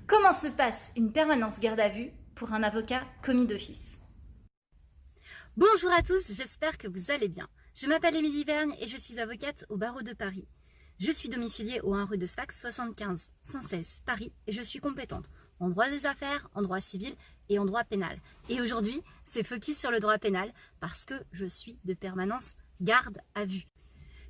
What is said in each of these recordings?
Comment se passe une permanence garde à vue pour un avocat commis d'office? Bonjour à tous, j'espère que vous allez bien. Je m'appelle Émilie Vergne et je suis avocate au barreau de Paris. Je suis domiciliée au 1 rue de Sfax, 75 116 Paris et je suis compétente en droit des affaires, en droit civil et en droit pénal. Et aujourd'hui, c'est focus sur le droit pénal parce que je suis de permanence garde à vue.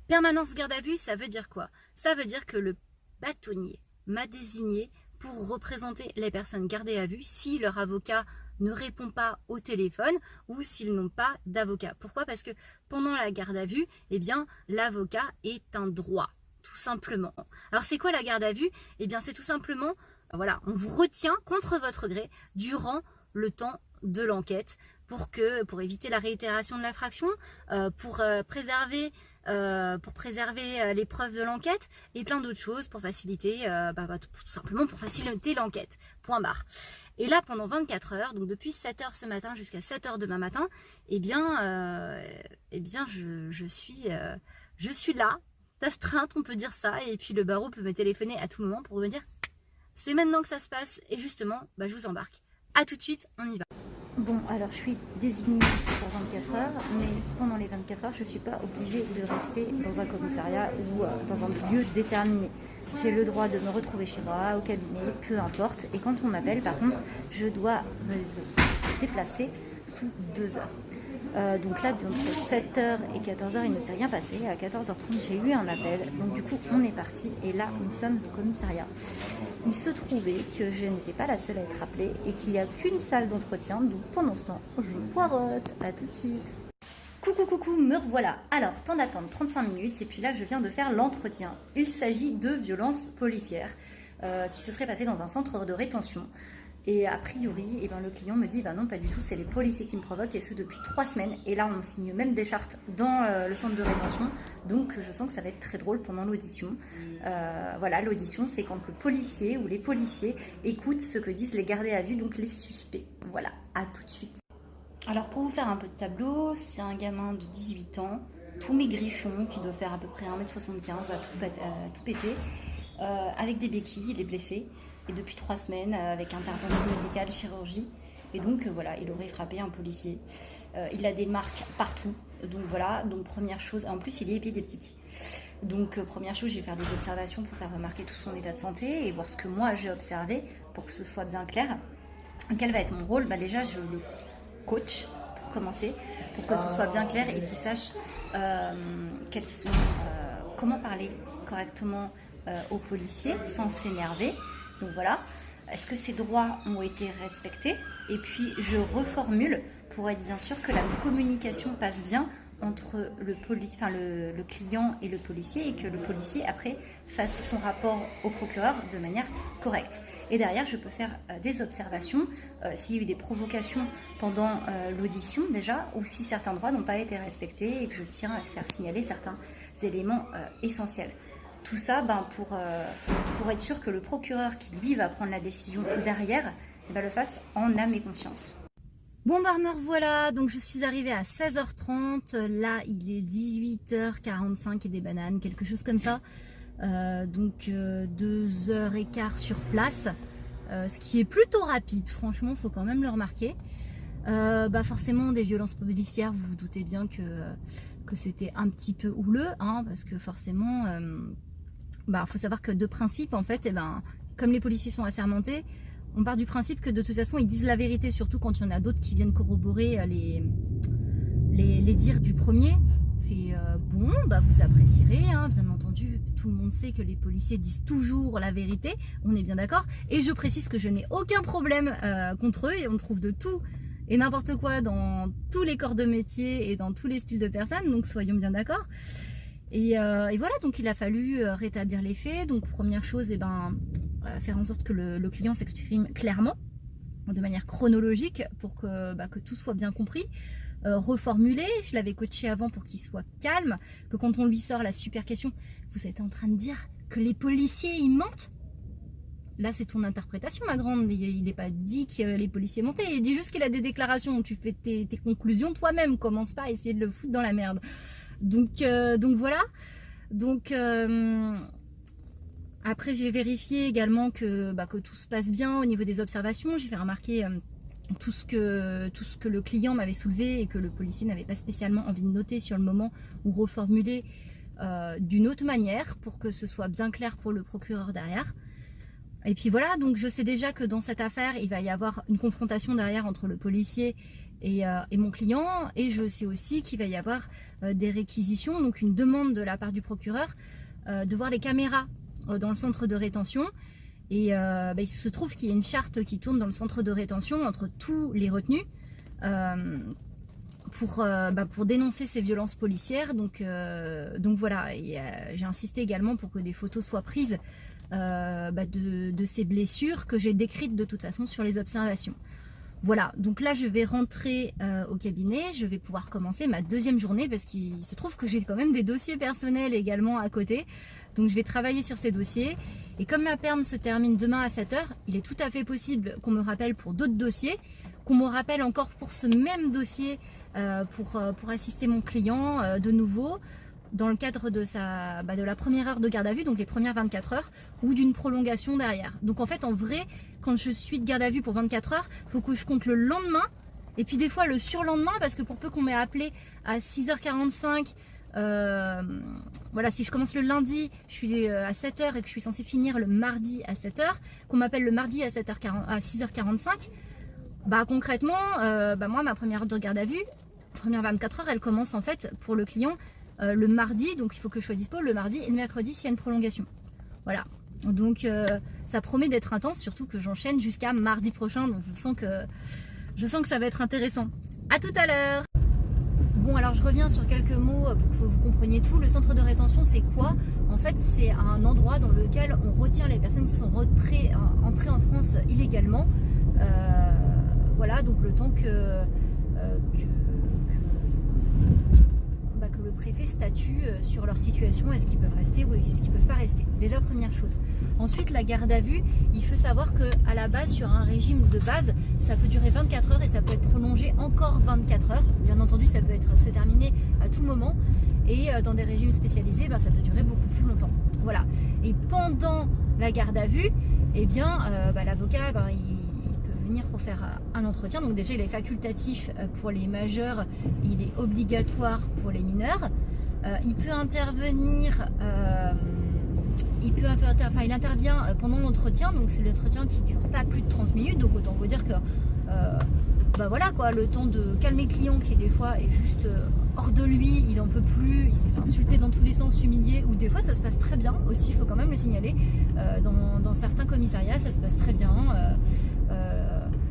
Permanence garde à vue, ça veut dire quoi? Ça veut dire que le bâtonnier m'a désigné pour représenter les personnes gardées à vue si leur avocat ne répond pas au téléphone ou s'ils n'ont pas d'avocat. Pourquoi? Parce que pendant la garde à vue, eh bien, l'avocat est un droit, tout simplement. Alors c'est quoi la garde à vue? Eh bien c'est tout simplement, voilà, on vous retient contre votre gré durant le temps de l'enquête pour éviter la réitération de l'infraction, pour préserver les preuves de l'enquête et plein d'autres choses pour faciliter, tout simplement pour faciliter l'enquête. Point barre. Et là, pendant 24 heures, donc depuis 7 heures ce matin jusqu'à 7 heures demain matin, je suis là, d'astreinte, on peut dire ça, et puis le barreau peut me téléphoner à tout moment pour me dire c'est maintenant que ça se passe, et justement, je vous embarque. A tout de suite, on y va. Bon, alors je suis désignée pour 24 heures, mais pendant les 24 heures, je ne suis pas obligée de rester dans un commissariat ou dans un lieu déterminé. J'ai le droit de me retrouver chez moi, au cabinet, peu importe. Et quand on m'appelle, par contre, je dois me déplacer sous 2 heures. Donc là, entre 7h et 14h, il ne s'est rien passé. À 14h30, j'ai eu un appel. Donc du coup, on est parti. Et là, nous sommes au commissariat. Il se trouvait que je n'étais pas la seule à être appelée et qu'il n'y a qu'une salle d'entretien. Donc pendant ce temps, je poireaute. À tout de suite. Coucou, me revoilà. Alors, temps d'attente 35 minutes et puis là, je viens de faire l'entretien. Il s'agit de violences policières qui se seraient passées dans un centre de rétention. Et a priori, le client me dit non, pas du tout, c'est les policiers qui me provoquent et ce depuis 3 semaines. Et là, on signe même des chartes dans le centre de rétention. Donc, je sens que ça va être très drôle pendant l'audition. Voilà, l'audition, c'est quand le policier ou les policiers écoutent ce que disent les gardés à vue, donc les suspects. Voilà, à tout de suite. Alors, pour vous faire un peu de tableau, c'est un gamin de 18 ans, tout maigrichon, qui doit faire à peu près 1m75 à tout péter, avec des béquilles, il est blessé. Et depuis 3 semaines, avec intervention médicale, chirurgie. Et donc voilà, il aurait frappé un policier. Il a des marques partout. Donc voilà, donc première chose, en plus il est épileptique. Donc première chose, je vais faire des observations pour faire remarquer tout son état de santé et voir ce que moi j'ai observé pour que ce soit bien clair. Quel va être mon rôle? Déjà je le coach pour commencer, pour que ce soit bien clair et qu'il sache comment parler correctement aux policiers sans s'énerver. Donc voilà, est-ce que ces droits ont été respectés? Et puis je reformule pour être bien sûr que la communication passe bien entre le client et le policier et que le policier après fasse son rapport au procureur de manière correcte. Et derrière, je peux faire des observations s'il y a eu des provocations pendant l'audition déjà ou si certains droits n'ont pas été respectés et que je tiens à faire signaler certains éléments essentiels. Tout ça pour être sûr que le procureur qui lui va prendre la décision derrière le fasse en âme et conscience. Bon me revoilà, donc je suis arrivée à 16h30, là il est 18h45 et des bananes, quelque chose comme ça. Donc 2h15 sur place, ce qui est plutôt rapide, franchement, faut quand même le remarquer. Forcément des violences policières, vous vous doutez bien que c'était un petit peu houleux, parce que forcément, faut savoir que de principe, en fait, comme les policiers sont assermentés, on part du principe que de toute façon, ils disent la vérité, surtout quand il y en a d'autres qui viennent corroborer les dires du premier. Vous apprécierez, bien entendu, tout le monde sait que les policiers disent toujours la vérité, on est bien d'accord. Et je précise que je n'ai aucun problème contre eux et on trouve de tout et n'importe quoi dans tous les corps de métier et dans tous les styles de personnes, donc soyons bien d'accord. Et voilà, donc il a fallu rétablir les faits. Donc première chose, faire en sorte que le client s'exprime clairement, de manière chronologique, pour que tout soit bien compris. Reformuler, je l'avais coaché avant pour qu'il soit calme, que quand on lui sort la super question, vous êtes en train de dire que les policiers ils mentent? Là c'est ton interprétation ma grande, il n'est pas dit que les policiers mentaient, il dit juste qu'il a des déclarations, tu fais tes conclusions toi-même, commence pas à essayer de le foutre dans la merde. Donc voilà, donc Après, j'ai vérifié également que tout se passe bien au niveau des observations. J'ai fait remarquer tout ce que le client m'avait soulevé et que le policier n'avait pas spécialement envie de noter sur le moment ou reformuler d'une autre manière pour que ce soit bien clair pour le procureur derrière. Et puis voilà, donc je sais déjà que dans cette affaire, il va y avoir une confrontation derrière entre le policier et mon client. Et je sais aussi qu'il va y avoir des réquisitions, donc une demande de la part du procureur de voir les caméras dans le centre de rétention. Et il se trouve qu'il y a une charte qui tourne dans le centre de rétention entre tous les retenus pour dénoncer ces violences policières. Donc voilà, j'ai insisté également pour que des photos soient prises de ces blessures que j'ai décrites de toute façon sur les observations. Voilà, donc là je vais rentrer au cabinet, je vais pouvoir commencer ma deuxième journée parce qu'il se trouve que j'ai quand même des dossiers personnels également à côté. Donc je vais travailler sur ces dossiers. Et comme ma perme se termine demain à 7 h, il est tout à fait possible qu'on me rappelle pour d'autres dossiers, qu'on me rappelle encore pour ce même dossier pour assister mon client de nouveau dans le cadre de la première heure de garde à vue, donc les premières 24 heures, ou d'une prolongation derrière. Donc en fait, en vrai, quand je suis de garde à vue pour 24 heures, il faut que je compte le lendemain, et puis des fois le surlendemain, parce que pour peu qu'on m'ait appelé à 6h45, voilà, si je commence le lundi, je suis à 7 h et que je suis censée finir le mardi à 7 h, qu'on m'appelle le mardi à 6h45, concrètement, moi, ma première heure de garde à vue, première 24 heures, elle commence en fait pour le client le mardi, donc il faut que je sois dispo le mardi et le mercredi s'il y a une prolongation. Voilà, donc ça promet d'être intense, surtout que j'enchaîne jusqu'à mardi prochain, donc je sens que ça va être intéressant. À tout à l'heure. Bon, alors je reviens sur quelques mots pour que vous compreniez tout. Le centre de rétention, c'est quoi? En fait, c'est un endroit dans lequel on retient les personnes qui sont entrées en France illégalement. Voilà, donc le temps que le préfet statue sur leur situation, est-ce qu'ils peuvent rester ou est-ce qu'ils peuvent pas rester. Déjà, première chose. Ensuite, la garde à vue, il faut savoir qu'à la base, sur un régime de base, ça peut durer 24 heures et ça peut être prolongé encore 24 heures. Bien entendu, c'est terminé à tout moment. Et dans des régimes spécialisés, ça peut durer beaucoup plus longtemps. Voilà. Et pendant la garde à vue, eh bien, l'avocat, il peut venir pour faire un entretien. Donc déjà, il est facultatif pour les majeurs, il est obligatoire pour les mineurs. Il peut intervenir, il intervient pendant l'entretien, donc c'est l'entretien qui ne dure pas plus de 30 minutes, donc autant vous dire que voilà quoi, le temps de calmer le client qui des fois est juste hors de lui, il en peut plus, il s'est fait insulter dans tous les sens, humilier, ou des fois ça se passe très bien aussi, il faut quand même le signaler, dans certains commissariats ça se passe très bien,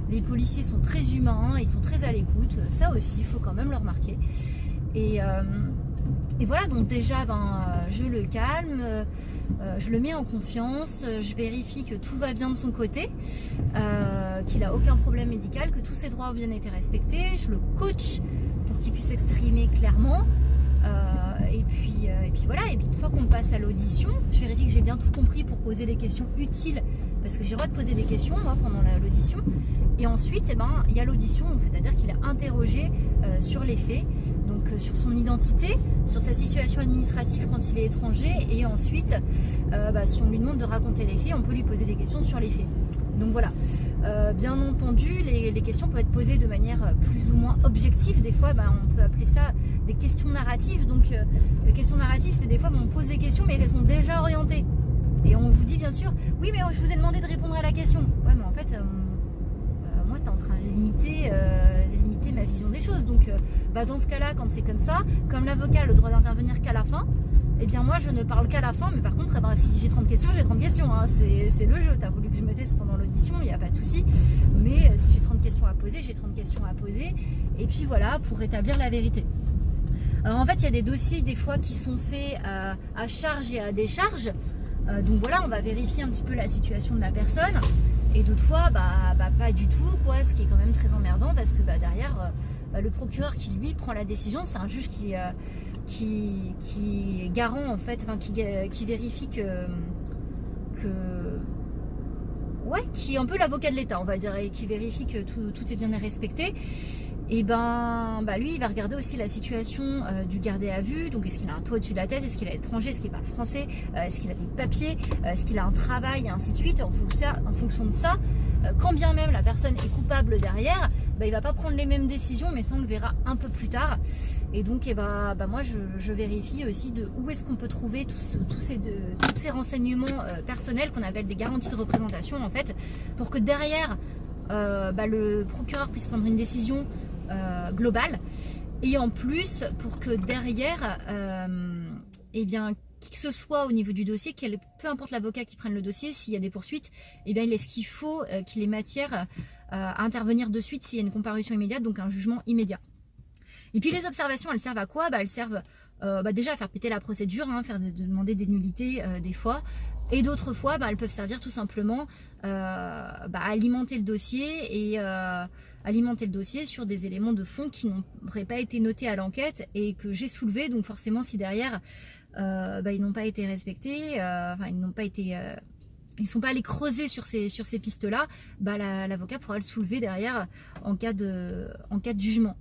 les policiers sont très humains, ils sont très à l'écoute, ça aussi il faut quand même le remarquer. Et voilà, donc déjà je le calme, je le mets en confiance, je vérifie que tout va bien de son côté, qu'il n'a aucun problème médical, que tous ses droits ont bien été respectés, je le coach pour qu'il puisse s'exprimer clairement, et puis voilà, et puis une fois qu'on passe à l'audition, je vérifie que j'ai bien tout compris pour poser les questions utiles, parce que j'ai le droit de poser des questions moi pendant l'audition, et ensuite il y a l'audition, c'est-à-dire qu'il est interrogé sur les faits, donc sur son identité, sur sa situation administrative quand il est étranger, et ensuite si on lui demande de raconter les faits, on peut lui poser des questions sur les faits. Donc voilà, bien entendu les questions peuvent être posées de manière plus ou moins objective. Des fois on peut appeler ça des questions narratives. Donc les questions narratives, c'est des fois on pose des questions mais elles sont déjà orientées, et on vous dit bien sûr oui mais je vous ai demandé de répondre à la question. Ouais, mais en fait moi t'es en train de limiter ma vision des choses. Donc dans ce cas là, quand c'est comme ça, comme l'avocat a le droit d'intervenir qu'à la fin, eh bien moi je ne parle qu'à la fin, mais par contre si j'ai 30 questions, j'ai 30 questions, hein. C'est le jeu, t'as voulu que je me taise pendant l'audition, il n'y a pas de souci, mais si j'ai 30 questions à poser, j'ai 30 questions à poser, et puis voilà, pour rétablir la vérité. Alors en fait il y a des dossiers des fois qui sont faits à charge et à décharge, donc voilà, on va vérifier un petit peu la situation de la personne, et d'autres fois pas du tout quoi, ce qui est quand même très emmerdant, parce que derrière le procureur qui lui prend la décision, c'est un juge qui est garant en fait, qui vérifie qui est un peu l'avocat de l'État on va dire, et qui vérifie que tout est bien respecté. et ben lui il va regarder aussi la situation du gardé à vue. Donc est-ce qu'il a un toit au-dessus de la tête, est-ce qu'il est étranger, est-ce qu'il parle français, est-ce qu'il a des papiers, est-ce qu'il a un travail, et ainsi de suite. En fonction de ça, quand bien même la personne est coupable derrière, il va pas prendre les mêmes décisions, mais ça on le verra un peu plus tard. Et donc moi je vérifie aussi de où est-ce qu'on peut trouver tous ces renseignements personnels qu'on appelle des garanties de représentation en fait, pour que derrière le procureur puisse prendre une décision globale, et en plus pour que derrière qui que ce soit au niveau du dossier, peu importe l'avocat qui prenne le dossier, s'il y a des poursuites, il est ce qu'il faut qu'il ait matière à intervenir de suite s'il y a une comparution immédiate, donc un jugement immédiat. Et puis les observations, elles servent à quoi? Elles servent déjà à faire péter la procédure, demander des nullités des fois. Et d'autres fois, elles peuvent servir tout simplement à alimenter le dossier alimenter le dossier sur des éléments de fond qui n'auraient pas été notés à l'enquête et que j'ai soulevés. Donc forcément, si derrière ils n'ont pas été respectés, ils ne sont pas allés creuser sur ces pistes-là, l'avocat pourra le soulever derrière en cas de jugement.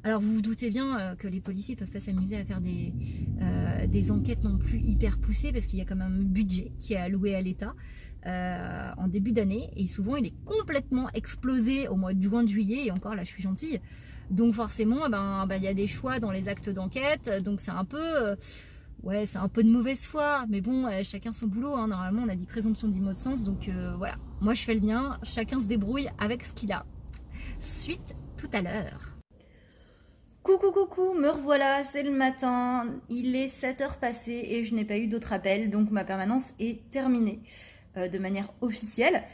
Alors vous vous doutez bien que les policiers ne peuvent pas s'amuser à faire des enquêtes non plus hyper poussées, parce qu'il y a quand même un budget qui est alloué à l'État en début d'année, et souvent il est complètement explosé au mois de juin, de juillet, et encore là je suis gentille. Donc forcément il y a des choix dans les actes d'enquête, donc c'est un peu... c'est un peu de mauvaise foi, mais bon, chacun son boulot, hein. Normalement on a dit présomption d'innocence, donc voilà. Moi je fais le mien, chacun se débrouille avec ce qu'il a. Suite tout à l'heure. Coucou, me revoilà, c'est le matin, il est 7h passées et je n'ai pas eu d'autres appels, donc ma permanence est terminée de manière officielle.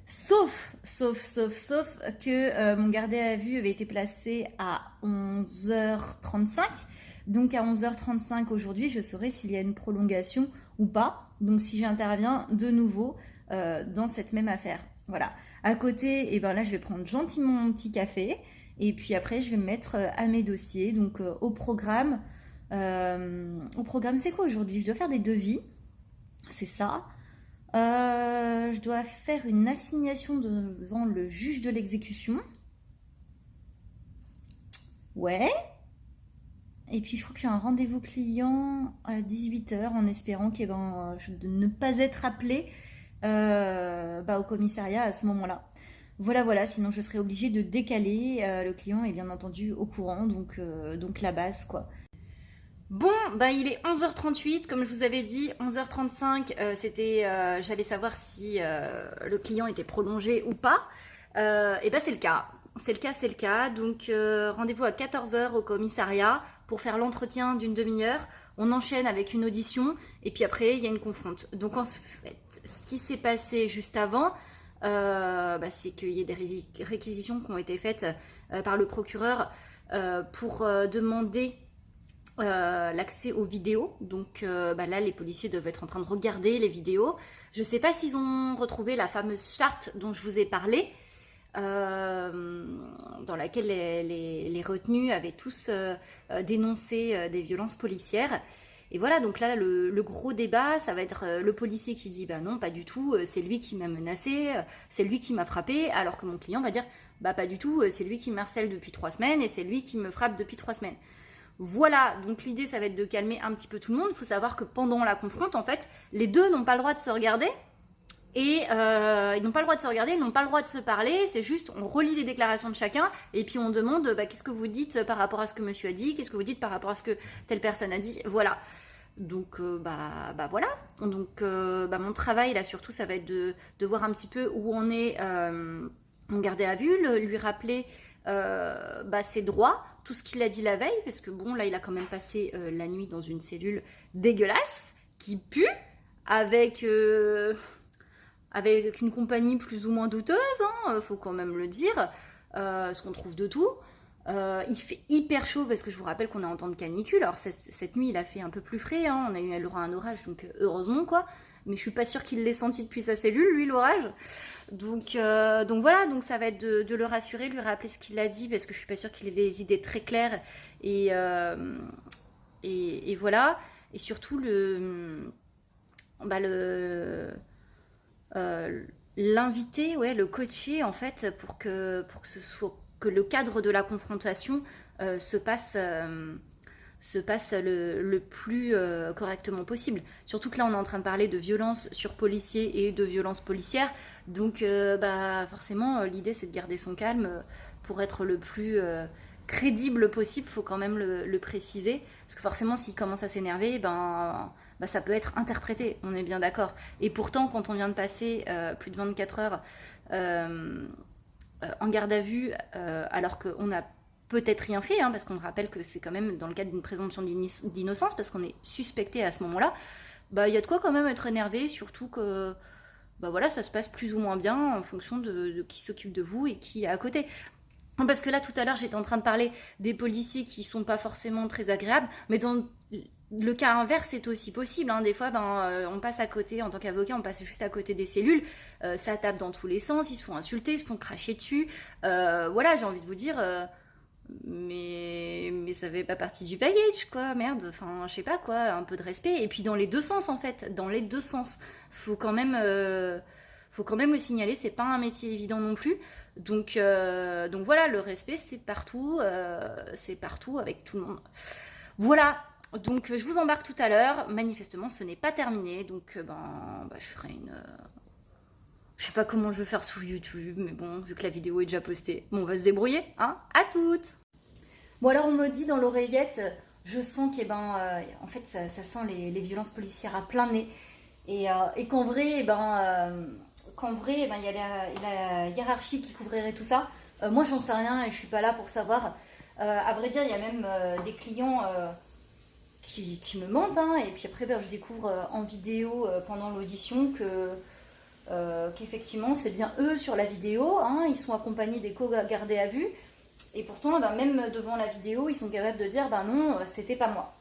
Sauf que mon gardé à vue avait été placé à 11h35. Donc à 11h35 aujourd'hui, je saurai s'il y a une prolongation ou pas. Donc si j'interviens de nouveau dans cette même affaire. Voilà. À côté, là je vais prendre gentiment mon petit café. Et puis après, je vais me mettre à mes dossiers. Donc au programme, c'est quoi aujourd'hui? Je dois faire des devis. C'est ça. Je dois faire une assignation devant le juge de l'exécution. Ouais. Et puis je crois que j'ai un rendez-vous client à 18h en espérant de ne pas être appelée au commissariat à ce moment-là. Voilà, sinon je serais obligée de décaler. Le client est bien entendu au courant, donc la base quoi. Bon, il est 11h38, comme je vous avais dit, 11h35, j'allais savoir si le client était prolongé ou pas. C'est le cas. C'est le cas. Donc rendez-vous à 14h au commissariat pour faire l'entretien d'une demi-heure. On enchaîne avec une audition et puis après il y a une confronte. Donc en fait, ce qui s'est passé juste avant, c'est qu'il y a des réquisitions qui ont été faites par le procureur pour demander l'accès aux vidéos. Donc là, les policiers doivent être en train de regarder les vidéos. Je ne sais pas s'ils ont retrouvé la fameuse charte dont je vous ai parlé, dans laquelle les retenus avaient tous dénoncé des violences policières. Et voilà, donc là, le gros débat, ça va être le policier qui dit non, pas du tout, c'est lui qui m'a menacé, c'est lui qui m'a frappé, alors que mon client va dire pas du tout, c'est lui qui me harcèle depuis 3 semaines et c'est lui qui me frappe depuis 3 semaines. Voilà, donc l'idée, ça va être de calmer un petit peu tout le monde. Il faut savoir que pendant la confronte, en fait, les deux n'ont pas le droit de se regarder. Et ils n'ont pas le droit de se regarder, ils n'ont pas le droit de se parler, c'est juste on relit les déclarations de chacun et puis on demande qu'est-ce que vous dites par rapport à ce que monsieur a dit, qu'est-ce que vous dites par rapport à ce que telle personne a dit, voilà. Donc voilà, donc mon travail là surtout ça va être de voir un petit peu où on est mon gardé à vue, lui rappeler ses droits, tout ce qu'il a dit la veille, parce que bon là il a quand même passé la nuit dans une cellule dégueulasse, qui pue, avec une compagnie plus ou moins douteuse, faut quand même le dire, ce qu'on trouve de tout. Il fait hyper chaud parce que je vous rappelle qu'on est en temps de canicule. Alors cette nuit il a fait un peu plus frais, on a eu le droit à un orage, donc heureusement quoi. Mais je suis pas sûre qu'il l'ait senti depuis sa cellule, lui, l'orage. Donc voilà, donc ça va être de le rassurer, lui rappeler ce qu'il a dit, parce que je suis pas sûre qu'il ait les idées très claires. Et voilà. Et surtout l'inviter, le coacher en fait, pour que ce soit que le cadre de la confrontation se passe le plus correctement possible. Surtout que là, on est en train de parler de violence sur policiers et de violence policière. Donc, forcément, l'idée, c'est de garder son calme pour être le plus crédible possible. Il faut quand même le préciser. Parce que forcément, s'il commence à s'énerver, ça peut être interprété. On est bien d'accord. Et pourtant, quand on vient de passer plus de 24 heures en garde à vue, alors qu'on n'a peut-être rien fait, parce qu'on rappelle que c'est quand même dans le cadre d'une présomption d'innocence, parce qu'on est suspecté à ce moment-là, il y a de quoi quand même être énervé, surtout que ça se passe plus ou moins bien en fonction de qui s'occupe de vous et qui est à côté. Parce que là, tout à l'heure, j'étais en train de parler des policiers qui sont pas forcément très agréables, mais dans le cas inverse, c'est aussi possible. Des fois, on passe à côté, en tant qu'avocat, on passe juste à côté des cellules, ça tape dans tous les sens, ils se font insulter, ils se font cracher dessus. J'ai envie de vous dire... Mais ça fait pas partie du package, quoi, merde, enfin, je sais pas, quoi, un peu de respect, et puis dans les deux sens, en fait, dans les deux sens, faut quand même le signaler, c'est pas un métier évident non plus, donc voilà, le respect, c'est partout avec tout le monde. Voilà, donc je vous embarque tout à l'heure, manifestement, ce n'est pas terminé, donc je ferai une... Je sais pas comment je vais faire sur YouTube, mais bon, vu que la vidéo est déjà postée, on va se débrouiller, À toutes. Bon, alors on me dit dans l'oreillette, je sens que en fait, ça sent les violences policières à plein nez, et qu'en vrai, il y a la hiérarchie qui couvrirait tout ça. Moi, j'en sais rien et je suis pas là pour savoir. À vrai dire, il y a même des clients qui me mentent, et puis après, je découvre en vidéo pendant l'audition qu'effectivement c'est bien eux sur la vidéo, ils sont accompagnés des co-gardés à vue, et pourtant même devant la vidéo ils sont capables de dire non, c'était pas moi.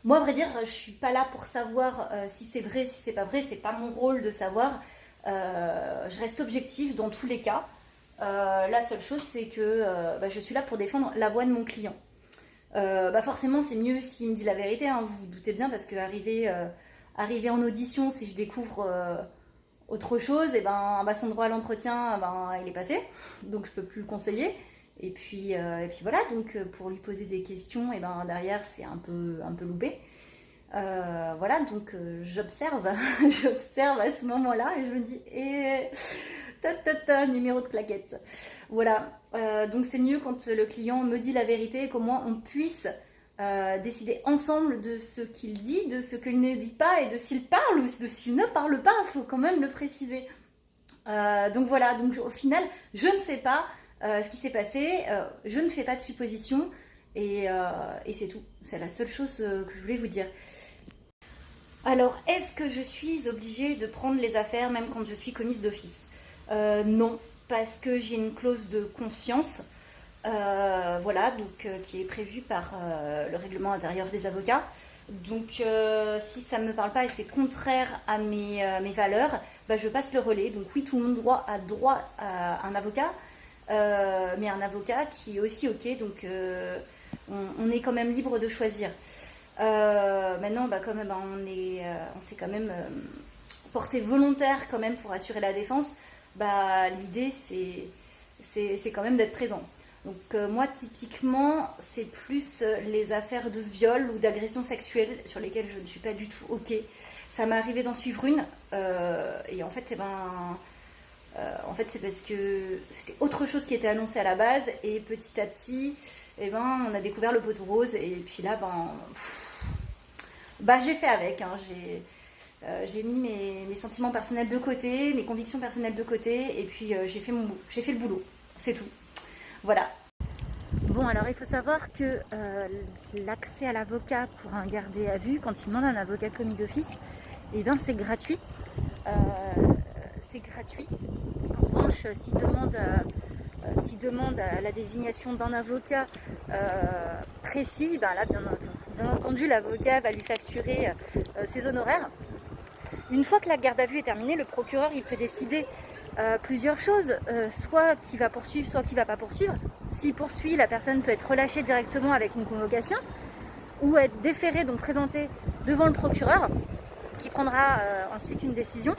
Moi, à vrai dire, je suis pas là pour savoir si c'est vrai, si c'est pas vrai, c'est pas mon rôle de savoir. Je reste objective dans tous les cas. La seule chose, c'est que je suis là pour défendre la voix de mon client. Forcément, c'est mieux s'il me dit la vérité, vous vous doutez bien, parce que arriver en audition, si je découvre autre chose, et son droit à l'entretien, il est passé, donc je peux plus le conseiller. Et puis voilà, donc pour lui poser des questions, derrière c'est un peu loupé. Voilà, donc j'observe à ce moment-là et je me dis numéro de plaquette. Voilà, donc c'est mieux quand le client me dit la vérité et qu'au moins on puisse décider ensemble de ce qu'il dit, de ce qu'il ne dit pas, et de s'il parle ou de s'il ne parle pas, il faut quand même le préciser. Donc voilà, donc au final, je ne sais pas ce qui s'est passé, je ne fais pas de suppositions, et c'est tout. C'est la seule chose que je voulais vous dire. Alors, est-ce que je suis obligée de prendre les affaires même quand je suis commise d'office ? Non, parce que j'ai une clause de conscience, qui est prévue par le règlement intérieur des avocats. Donc, si ça ne me parle pas et c'est contraire à mes valeurs, je passe le relais. Donc oui, tout le monde a droit à un avocat, mais un avocat qui est aussi ok. Donc, on est quand même libre de choisir. Maintenant, comme on s'est quand même porté volontaire quand même pour assurer la défense, l'idée c'est quand même d'être présent. Donc moi typiquement c'est plus les affaires de viol ou d'agression sexuelle sur lesquelles je ne suis pas du tout ok. Ça m'est arrivé d'en suivre une et en fait c'est parce que c'était autre chose qui était annoncé à la base, et petit à petit on a découvert le poteau rose, et puis là j'ai fait avec, j'ai mis mes sentiments personnels de côté, mes convictions personnelles de côté, et puis j'ai fait le boulot, c'est tout. Voilà. Bon, alors il faut savoir que l'accès à l'avocat pour un gardé à vue, quand il demande un avocat commis d'office, c'est gratuit. C'est gratuit. En revanche, s'il demande la désignation d'un avocat précis, là bien entendu l'avocat va lui facturer ses honoraires. Une fois que la garde à vue est terminée, le procureur il peut décider plusieurs choses, soit qu'il va poursuivre, soit qu'il ne va pas poursuivre. S'il poursuit, la personne peut être relâchée directement avec une convocation, ou être déférée, donc présentée devant le procureur, qui prendra ensuite une décision.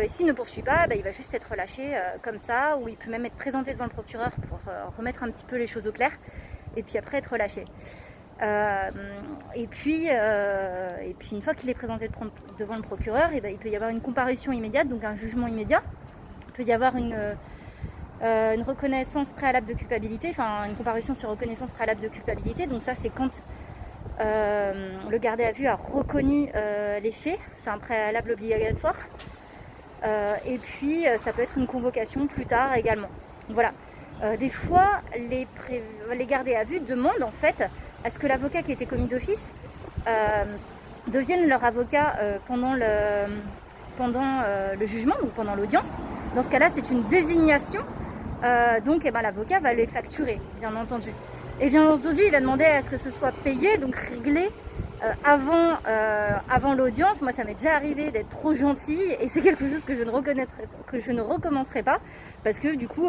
S'il ne poursuit pas, il va juste être relâché comme ça, ou il peut même être présenté devant le procureur pour remettre un petit peu les choses au clair, et puis après être relâché. Et puis une fois qu'il est présenté devant le procureur, il peut y avoir une comparution immédiate, donc un jugement immédiat. Il peut y avoir une reconnaissance préalable de culpabilité, enfin une comparution sur reconnaissance préalable de culpabilité. Donc ça, c'est quand le gardé à vue a reconnu les faits, c'est un préalable obligatoire. Et puis ça peut être une convocation plus tard également. Voilà. Des fois, les gardés à vue demandent en fait à ce que l'avocat qui était commis d'office devienne leur avocat pendant le jugement ou pendant l'audience. Dans ce cas-là, c'est une désignation. Donc l'avocat va les facturer, bien entendu. Et bien entendu, il va demander à ce que ce soit payé, donc réglé avant l'audience. Moi, ça m'est déjà arrivé d'être trop gentille et c'est quelque chose que je ne recommencerai pas parce que du coup,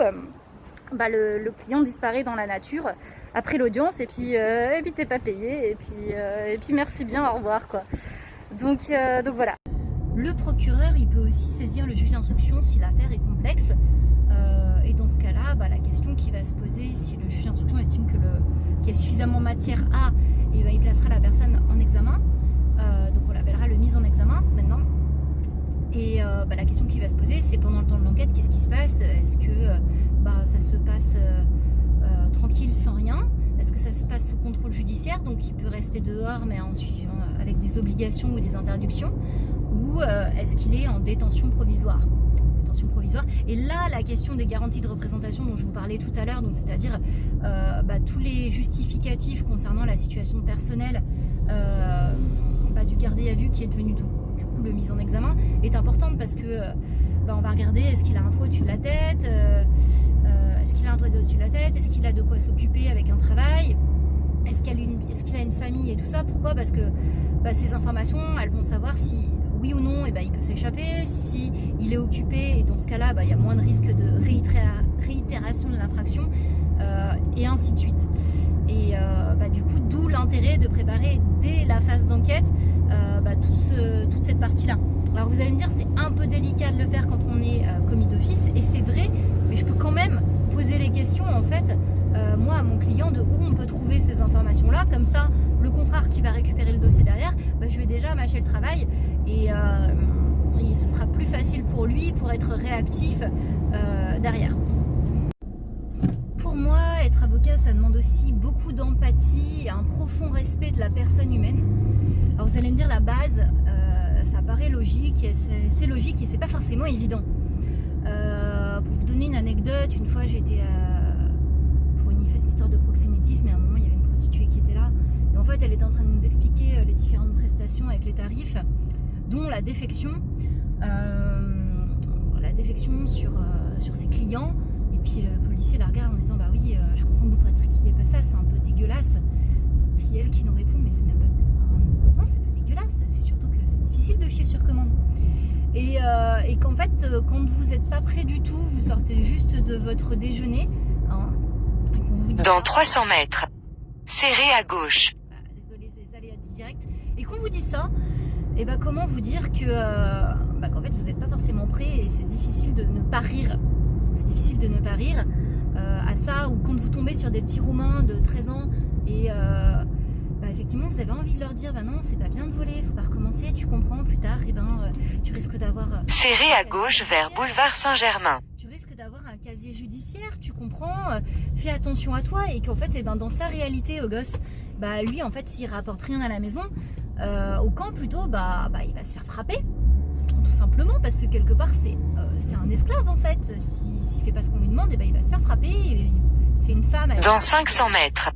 le client disparaît dans la nature après l'audience et puis t'es pas payé et puis merci bien, au revoir quoi. Donc voilà. Le procureur, il peut aussi saisir le juge d'instruction si l'affaire est complexe. Et dans ce cas-là, la question qui va se poser, si le juge d'instruction estime qu'il y a suffisamment matière à, il placera la personne en examen. Donc on l'appellera le mise en examen maintenant. Et la question qui va se poser, c'est pendant le temps de l'enquête, qu'est-ce qui se passe? Est-ce que ça se passe tranquille sans rien? Est-ce que ça se passe sous contrôle judiciaire, donc il peut rester dehors mais en suivant avec des obligations ou des interdictions? Ou est-ce qu'il est en détention provisoire? Et là, la question des garanties de représentation dont je vous parlais tout à l'heure, donc c'est-à-dire tous les justificatifs concernant la situation personnelle du gardé à vue qui est devenu du coup le mise en examen, est importante parce que on va regarder est-ce qu'il a un toit au-dessus de la tête, est-ce qu'il a de quoi s'occuper avec un travail, est-ce qu'il a une famille et tout ça. Pourquoi? Parce que ces informations, elles vont savoir si oui ou non, il peut s'échapper, si il est occupé, et dans ce cas-là, il y a moins de risque de réitération de l'infraction, et ainsi de suite. Et du coup, d'où l'intérêt de préparer dès la phase d'enquête toute cette partie-là. Alors vous allez me dire, c'est un peu délicat de le faire quand on est commis d'office, et c'est vrai, mais je peux quand même poser les questions en fait, moi à mon client, de où on peut trouver ces informations-là, comme ça, le confrère qui va récupérer le dossier derrière, je vais déjà mâcher le travail et ce sera plus facile pour lui pour être réactif derrière. Pour moi, être avocat, ça demande aussi beaucoup d'empathie et un profond respect de la personne humaine. Alors vous allez me dire, la base, ça paraît logique, c'est logique et c'est pas forcément évident. Pour vous donner une anecdote, une fois j'étais pour une histoire de proxénétisme et à un moment il y avait une prostituée qui était là. Et en fait, elle était en train de nous expliquer les différentes prestations avec les tarifs, dont la défection sur ses clients. Et puis le policier la regarde en disant oui, je comprends que vous pratiquiez pas ça, c'est un peu dégueulasse. Puis elle qui nous répond, mais c'est même pas, non, c'est pas dégueulasse, c'est surtout que c'est difficile de chier sur commande. Et qu'en fait, quand vous n'êtes pas prêt du tout, vous sortez juste de votre déjeuner, dans 300 mètres, serré à gauche. Désolé, c'est les aléas du direct. Et qu'on vous dit ça, comment vous dire que qu'en fait vous n'êtes pas forcément prêt et c'est difficile de ne pas rire. C'est difficile de ne pas rire à ça, ou quand vous tombez sur des petits Roumains de 13 ans et effectivement vous avez envie de leur dire non, c'est pas bien de voler, faut pas recommencer, tu comprends, plus tard tu risques d'avoir serré à gauche vers boulevard Saint-Germain. Tu risques d'avoir un casier judiciaire, tu comprends, fais attention à toi. Et qu'en fait dans sa réalité au gosse, lui en fait s'il rapporte rien à la maison, au camp plutôt, il va se faire frapper, tout simplement parce que quelque part c'est un esclave en fait. S'il fait pas ce qu'on lui demande, il va se faire frapper. C'est une femme. Dans 500 mètres,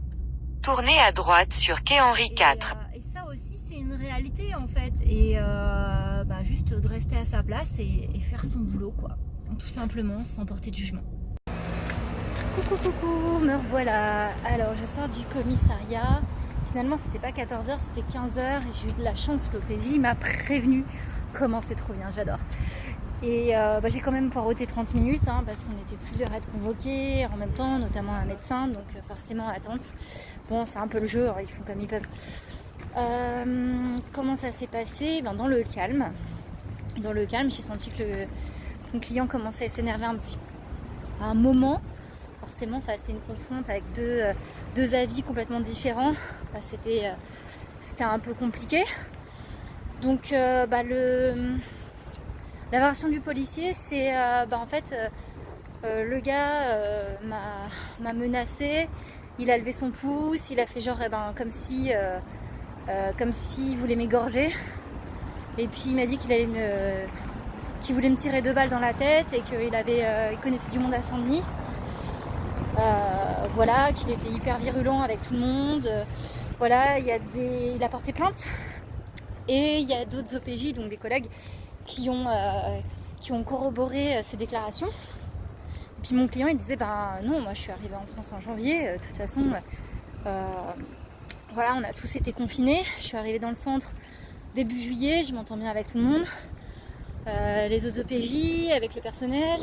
tournez à droite sur quai Henri IV. Et ça aussi c'est une réalité en fait. Et juste de rester à sa place et faire son boulot quoi, tout simplement, sans porter de jugement. Coucou, me revoilà. Alors je sors du commissariat. Finalement c'était pas 14h, c'était 15h et j'ai eu de la chance que l'OPJ m'a prévenu. Comment c'est trop bien, j'adore. Et j'ai quand même poireauté 30 minutes parce qu'on était plusieurs à être convoqués en même temps, notamment un médecin, donc forcément attente. Bon, c'est un peu le jeu, ils font comme ils peuvent. Comment ça s'est passé? Dans le calme. Dans le calme, j'ai senti que mon client commençait à s'énerver un petit peu. À un moment, forcément, c'est une confronte avec deux avis complètement différents. C'était un peu compliqué. Donc la version du policier, c'est en fait le gars m'a menacé, il a levé son pouce, il a fait genre comme s'il voulait m'égorger. Et puis il m'a dit qu'il voulait me tirer 2 balles dans la tête et qu'il connaissait du monde à Saint-Denis. Voilà, qu'il était hyper virulent avec tout le monde. Voilà, il a porté plainte. Et il y a d'autres OPJ, donc des collègues, qui ont corroboré ses déclarations. Et puis mon client, il disait, non, moi je suis arrivée en France en janvier, de toute façon, voilà, on a tous été confinés. Je suis arrivée dans le centre début juillet, je m'entends bien avec tout le monde. Les autres OPJ, avec le personnel,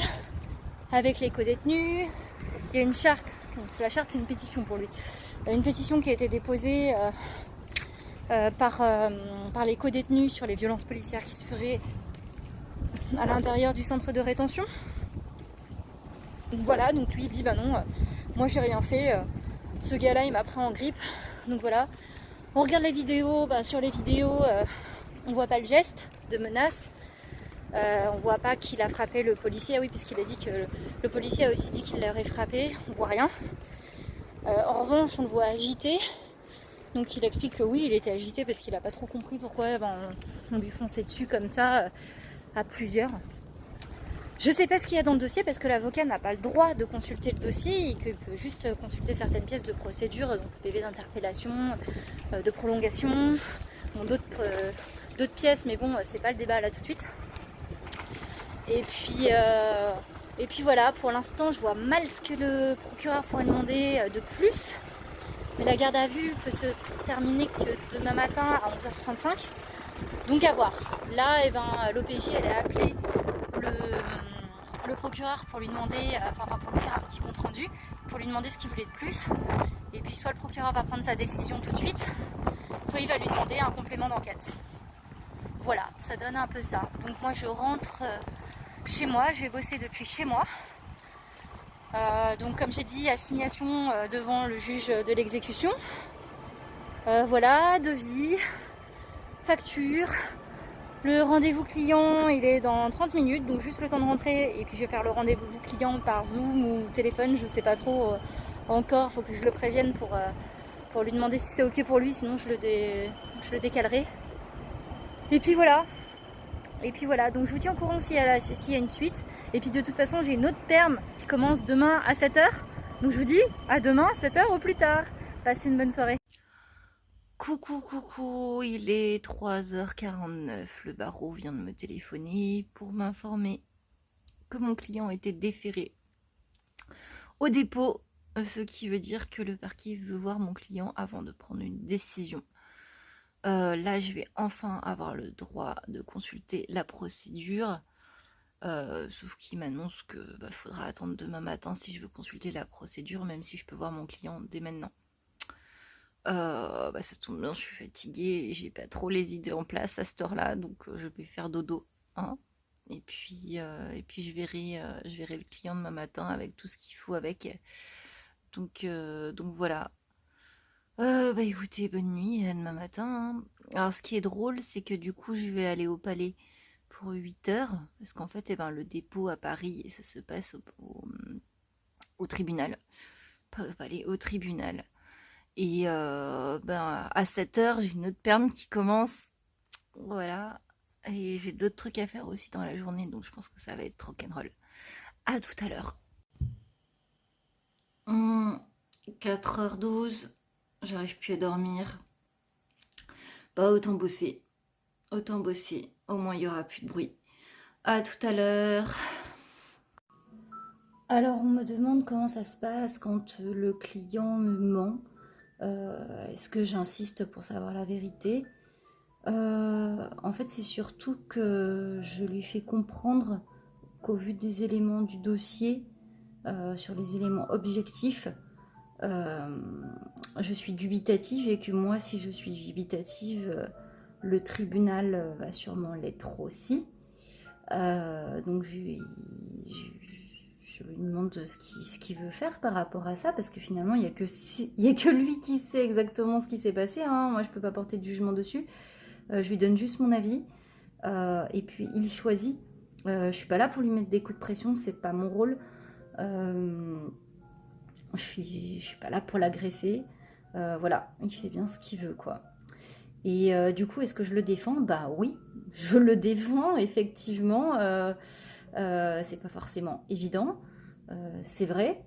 avec les co-détenus. Il y a une charte, la charte c'est une pétition pour lui. Il y a une pétition qui a été déposée par les co-détenus sur les violences policières qui se feraient à l'intérieur du centre de rétention. Donc voilà, donc lui il dit non, moi j'ai rien fait, ce gars-là il m'a pris en grippe. Donc voilà, on regarde les vidéos, sur les vidéos on voit pas le geste de menace, on voit pas qu'il a frappé le policier. Ah oui, puisqu'il a dit que le policier a aussi dit qu'il l'aurait frappé, on voit rien. En revanche on le voit agité. Donc il explique que oui, il était agité parce qu'il n'a pas trop compris pourquoi on lui fonçait dessus comme ça à plusieurs. Je sais pas ce qu'il y a dans le dossier parce que l'avocat n'a pas le droit de consulter le dossier et qu'il peut juste consulter certaines pièces de procédure, donc PV d'interpellation, de prolongation, d'autres pièces, mais bon, c'est pas le débat là tout de suite. Et puis voilà, pour l'instant, je vois mal ce que le procureur pourrait demander de plus. Mais la garde à vue peut se terminer que demain matin à 11h35. Donc à voir. Là, l'OPJ elle a appelé le procureur pour lui demander, pour lui faire un petit compte rendu, pour lui demander ce qu'il voulait de plus. Et puis soit le procureur va prendre sa décision tout de suite, soit il va lui demander un complément d'enquête. Voilà, ça donne un peu ça. Donc moi je rentre chez moi, je vais bosser depuis chez moi. Donc comme j'ai dit, assignation devant le juge de l'exécution. Voilà, devis, facture. Le rendez-vous client il est dans 30 minutes, donc juste le temps de rentrer et puis je vais faire le rendez-vous client par Zoom ou téléphone, je sais pas trop encore, faut que je le prévienne pour lui demander si c'est ok pour lui, sinon je le décalerai. Et puis voilà. Donc je vous tiens au courant s'il y a une suite. Et puis de toute façon j'ai une autre perme qui commence demain à 7h. Donc je vous dis à demain à 7h au plus tard. Passez une bonne soirée. Coucou, il est 3h49. Le barreau vient de me téléphoner pour m'informer que mon client était déféré au dépôt, ce qui veut dire que le parquet veut voir mon client avant de prendre une décision. Là, je vais enfin avoir le droit de consulter la procédure, sauf qu'il m'annonce que faudra attendre demain matin si je veux consulter la procédure, même si je peux voir mon client dès maintenant. Ça tombe bien, je suis fatiguée et j'ai pas trop les idées en place à cette heure-là, donc je vais faire dodo, hein. Et puis je verrai le client demain matin avec tout ce qu'il faut avec. Donc voilà. Écoutez, bonne nuit, à demain matin, hein. Alors ce qui est drôle, c'est que du coup je vais aller au palais pour 8h, parce qu'en fait le dépôt à Paris, et ça se passe au tribunal. Pas au palais, au tribunal. Et à 7h, j'ai une autre perme qui commence. Voilà. Et j'ai d'autres trucs à faire aussi dans la journée, donc je pense que ça va être rock'n'roll. À tout à l'heure. 4h12, j'arrive plus à dormir. Autant bosser. Au moins il y aura plus de bruit. À tout à l'heure. Alors on me demande comment ça se passe quand le client me ment. Est-ce que j'insiste pour savoir la vérité? En fait, c'est surtout que je lui fais comprendre qu'au vu des éléments du dossier, sur les éléments objectifs, je suis dubitative et que moi, si je suis dubitative, le tribunal va sûrement l'être aussi. Donc je lui demande ce qu'il veut faire par rapport à ça, parce que finalement il n'y a que lui qui sait exactement ce qui s'est passé, hein. Moi je peux pas porter de jugement dessus, je lui donne juste mon avis, et puis il choisit. Je suis pas là pour lui mettre des coups de pression, c'est pas mon rôle. Je suis pas là pour l'agresser. Voilà, il fait bien ce qu'il veut, quoi. Et du coup, est-ce que je le défends? Bah oui, je le défends, effectivement. C'est pas forcément évident, c'est vrai.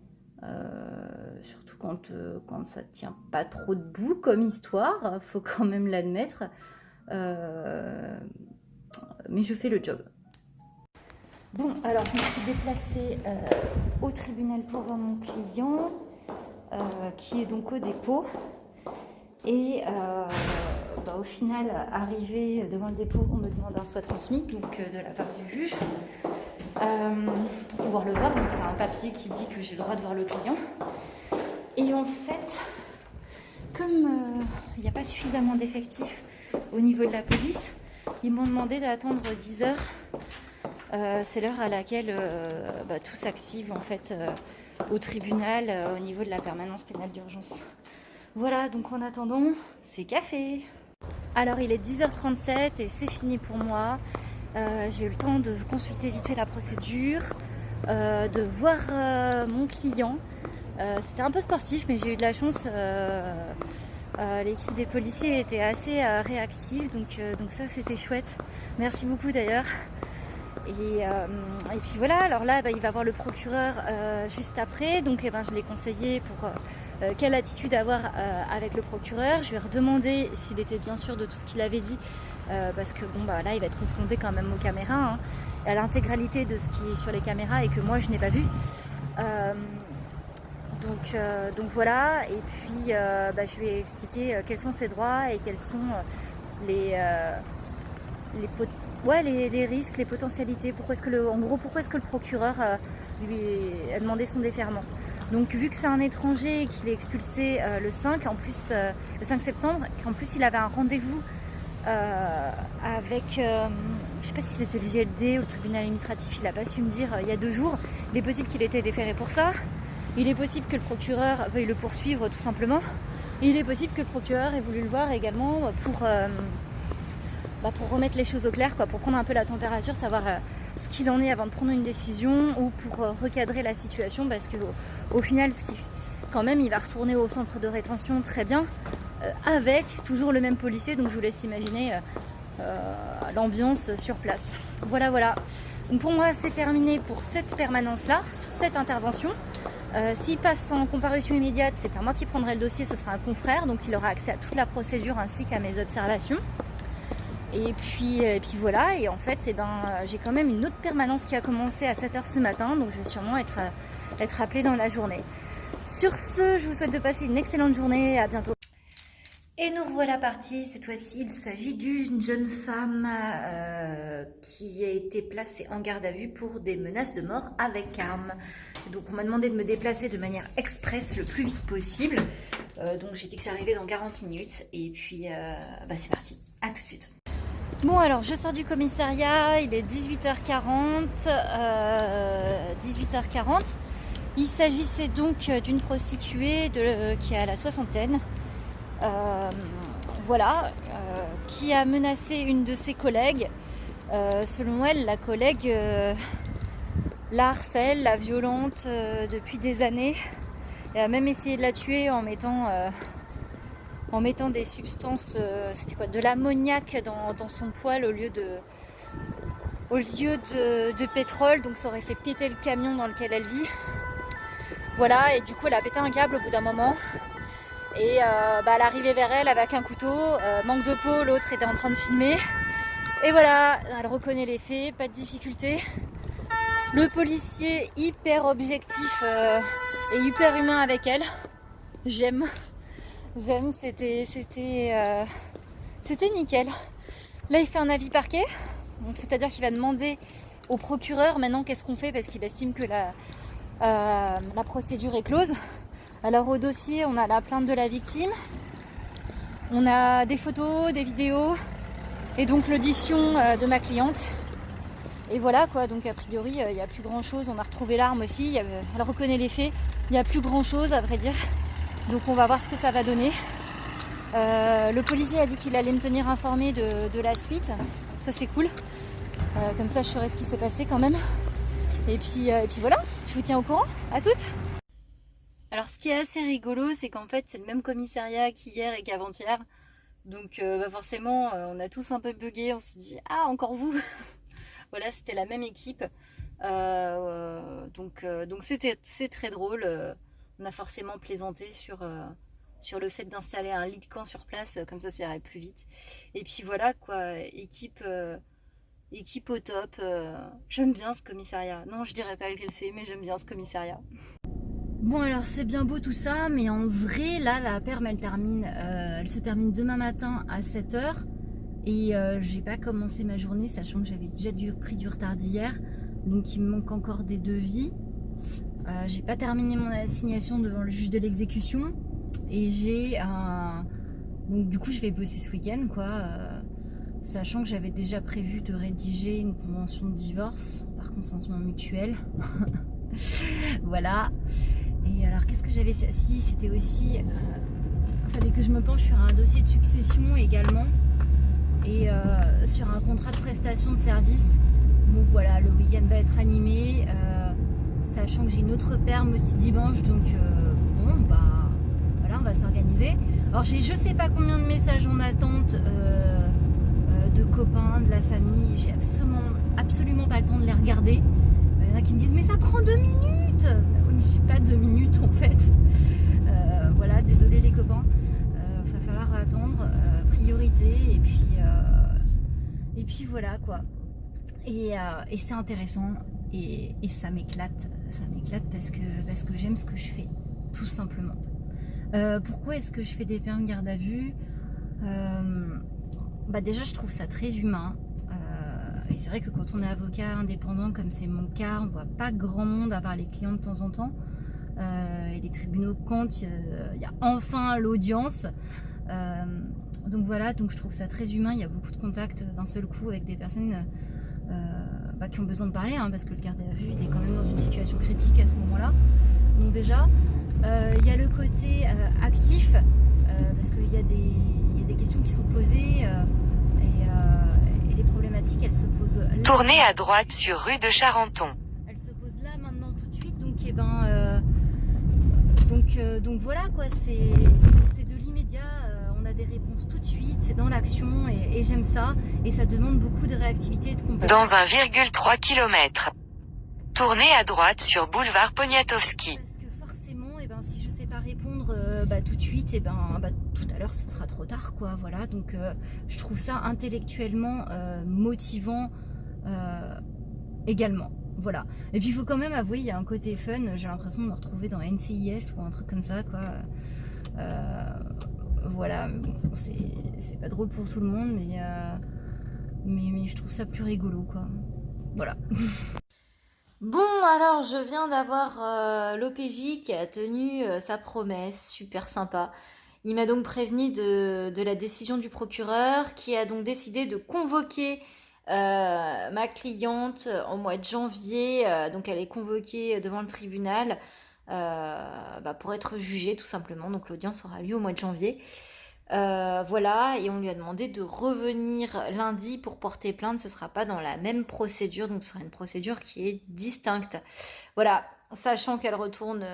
Surtout quand ça tient pas trop debout comme histoire, faut quand même l'admettre. Mais je fais le job. Bon, alors je me suis déplacée au tribunal pour voir mon client, qui est donc au dépôt. Et au final, arrivé devant le dépôt, on me demande un soit transmis, donc de la part du juge, pour pouvoir le voir. Donc c'est un papier qui dit que j'ai le droit de voir le client. Et en fait, comme il n'y a pas suffisamment d'effectifs au niveau de la police, ils m'ont demandé d'attendre 10 heures. C'est l'heure à laquelle tout s'active en fait au tribunal au niveau de la permanence pénale d'urgence. Voilà, donc en attendant, c'est café. Alors il est 10h37 et c'est fini pour moi. J'ai eu le temps de consulter vite fait la procédure, de voir mon client. C'était un peu sportif, mais j'ai eu de la chance. L'équipe des policiers était assez réactive, donc ça c'était chouette. Merci beaucoup d'ailleurs. Et puis voilà, alors là il va voir le procureur juste après, donc je l'ai conseillé pour quelle attitude avoir avec le procureur. Je lui ai redemandé s'il était bien sûr de tout ce qu'il avait dit, parce que là il va être confronté quand même aux caméras, hein, à l'intégralité de ce qui est sur les caméras et que moi je n'ai pas vu. Donc voilà, et puis je lui ai expliqué quels sont ses droits et quels sont les risques, les potentialités, pourquoi est-ce que le procureur lui a demandé son déferment. Donc vu que c'est un étranger et qu'il est expulsé le 5 septembre, qu'en plus il avait un rendez-vous avec, je sais pas si c'était le JLD ou le tribunal administratif, il n'a pas su me dire il y a 2 jours, il est possible qu'il ait été déféré pour ça, il est possible que le procureur veuille le poursuivre tout simplement, et il est possible que le procureur ait voulu le voir également pour remettre les choses au clair, pour prendre un peu la température, savoir ce qu'il en est avant de prendre une décision, ou pour recadrer la situation, parce que au final, quand même, il va retourner au centre de rétention très bien, avec toujours le même policier, donc je vous laisse imaginer l'ambiance sur place. Voilà. Donc pour moi, c'est terminé pour cette permanence-là, sur cette intervention. S'il passe en comparution immédiate, c'est pas moi qui prendrai le dossier, ce sera un confrère, donc il aura accès à toute la procédure ainsi qu'à mes observations. Et puis voilà, et en fait j'ai quand même une autre permanence qui a commencé à 7h ce matin, donc je vais sûrement être appelée dans la journée. Sur ce, je vous souhaite de passer une excellente journée, à bientôt. Et nous revoilà partis, cette fois-ci il s'agit d'une jeune femme qui a été placée en garde à vue pour des menaces de mort avec arme. Donc on m'a demandé de me déplacer de manière express le plus vite possible, donc j'ai dit que j'arrivais dans 40 minutes, et puis c'est parti, à tout de suite. Bon, alors je sors du commissariat, il est 18h40. Il s'agissait donc d'une prostituée qui a la soixantaine, qui a menacé une de ses collègues. Selon elle, la collègue la harcèle, la violente depuis des années, et a même essayé de la tuer en mettant des substances, de l'ammoniac dans son poêle au lieu de pétrole, donc ça aurait fait péter le camion dans lequel elle vit. Voilà, et du coup elle a pété un câble au bout d'un moment, et elle arrivait vers elle avec un couteau, manque de peau, l'autre était en train de filmer, et voilà, elle reconnaît les faits, pas de difficulté. Le policier hyper objectif et hyper humain avec elle, j'aime, c'était nickel. Là il fait un avis parquet, donc c'est-à-dire qu'il va demander au procureur maintenant qu'est-ce qu'on fait, parce qu'il estime que la procédure est close. Alors au dossier on a la plainte de la victime, on a des photos, des vidéos, et donc l'audition de ma cliente. Et voilà quoi, donc a priori il n'y a plus grand chose. On a retrouvé l'arme aussi, elle reconnaît les faits. Il n'y a plus grand chose à vrai dire. Donc on va voir ce que ça va donner. Le policier a dit qu'il allait me tenir informé de la suite. Ça c'est cool. Comme ça je saurai ce qui s'est passé quand même. Et puis voilà, je vous tiens au courant. À toutes. Alors ce qui est assez rigolo, c'est qu'en fait c'est le même commissariat qu'hier et qu'avant-hier. Donc forcément on a tous un peu bugué. On s'est dit ah encore vous. Voilà, c'était la même équipe. Donc c'est très drôle. On a forcément plaisanté sur le fait d'installer un lit de camp sur place, comme ça irait plus vite. Et puis voilà quoi, équipe au top. J'aime bien ce commissariat. Non, je dirais pas lequel c'est, mais j'aime bien ce commissariat. Bon alors c'est bien beau tout ça, mais en vrai là la perm elle se termine demain matin à 7h. Et j'ai pas commencé ma journée sachant que j'avais déjà pris du retard d'hier, donc il me manque encore des devis. J'ai pas terminé mon assignation devant le juge de l'exécution et donc du coup je vais bosser ce week-end quoi, sachant que j'avais déjà prévu de rédiger une convention de divorce par consentement mutuel. Voilà. Et alors qu'est-ce que j'avais, si c'était aussi fallait que je me penche sur un dossier de succession également. Et sur un contrat de prestation de service. Bon voilà, le week-end va être animé, sachant que j'ai une autre perm aussi dimanche, donc bon bah voilà, on va s'organiser. Alors j'ai je sais pas combien de messages en attente de copains, de la famille, j'ai absolument pas le temps de les regarder. Il y en a qui me disent mais ça prend 2 minutes. Oui mais j'ai pas 2 minutes en fait. Voilà, désolé les copains, va falloir attendre. Priorité et puis voilà quoi, et c'est intéressant et ça m'éclate parce que j'aime ce que je fais tout simplement. Pourquoi est-ce que je fais des permis garde à vue? Déjà je trouve ça très humain, et c'est vrai que quand on est avocat indépendant comme c'est mon cas, on voit pas grand monde à part les clients de temps en temps, et les tribunaux quand il y a enfin l'audience. Donc voilà, donc je trouve ça très humain. Il y a beaucoup de contacts d'un seul coup avec des personnes qui ont besoin de parler, hein, parce que le garde à vue il est quand même dans une situation critique à ce moment-là. Donc déjà, il y a le côté actif, parce qu'il y a des questions qui sont posées et les problématiques elles se posent là. Tournez à droite sur rue de Charenton. Elles se posent là maintenant tout de suite, donc donc voilà quoi, c'est de l'immédiat. On a des réponses tout de suite, c'est dans l'action et j'aime ça. Et ça demande beaucoup de réactivité et de compétence. Dans 1,3 km. Tournez à droite sur boulevard Poniatowski. Parce que forcément, si je sais pas répondre tout de suite, tout à l'heure ce sera trop tard quoi. Voilà, donc je trouve ça intellectuellement motivant également. Voilà. Et puis il faut quand même avouer, il y a un côté fun. J'ai l'impression de me retrouver dans NCIS ou un truc comme ça quoi. Voilà, bon, c'est pas drôle pour tout le monde, mais je trouve ça plus rigolo quoi. Voilà. Bon, alors je viens d'avoir l'OPJ qui a tenu sa promesse, super sympa. Il m'a donc prévenu de la décision du procureur qui a donc décidé de convoquer ma cliente en mois de janvier. Donc elle est convoquée devant le tribunal pour être jugée tout simplement. Donc l'audience aura lieu au mois de janvier. Voilà, et on lui a demandé de revenir lundi pour porter plainte. Ce sera pas dans la même procédure, donc ce sera une procédure qui est distincte. Voilà, sachant qu'elle retourne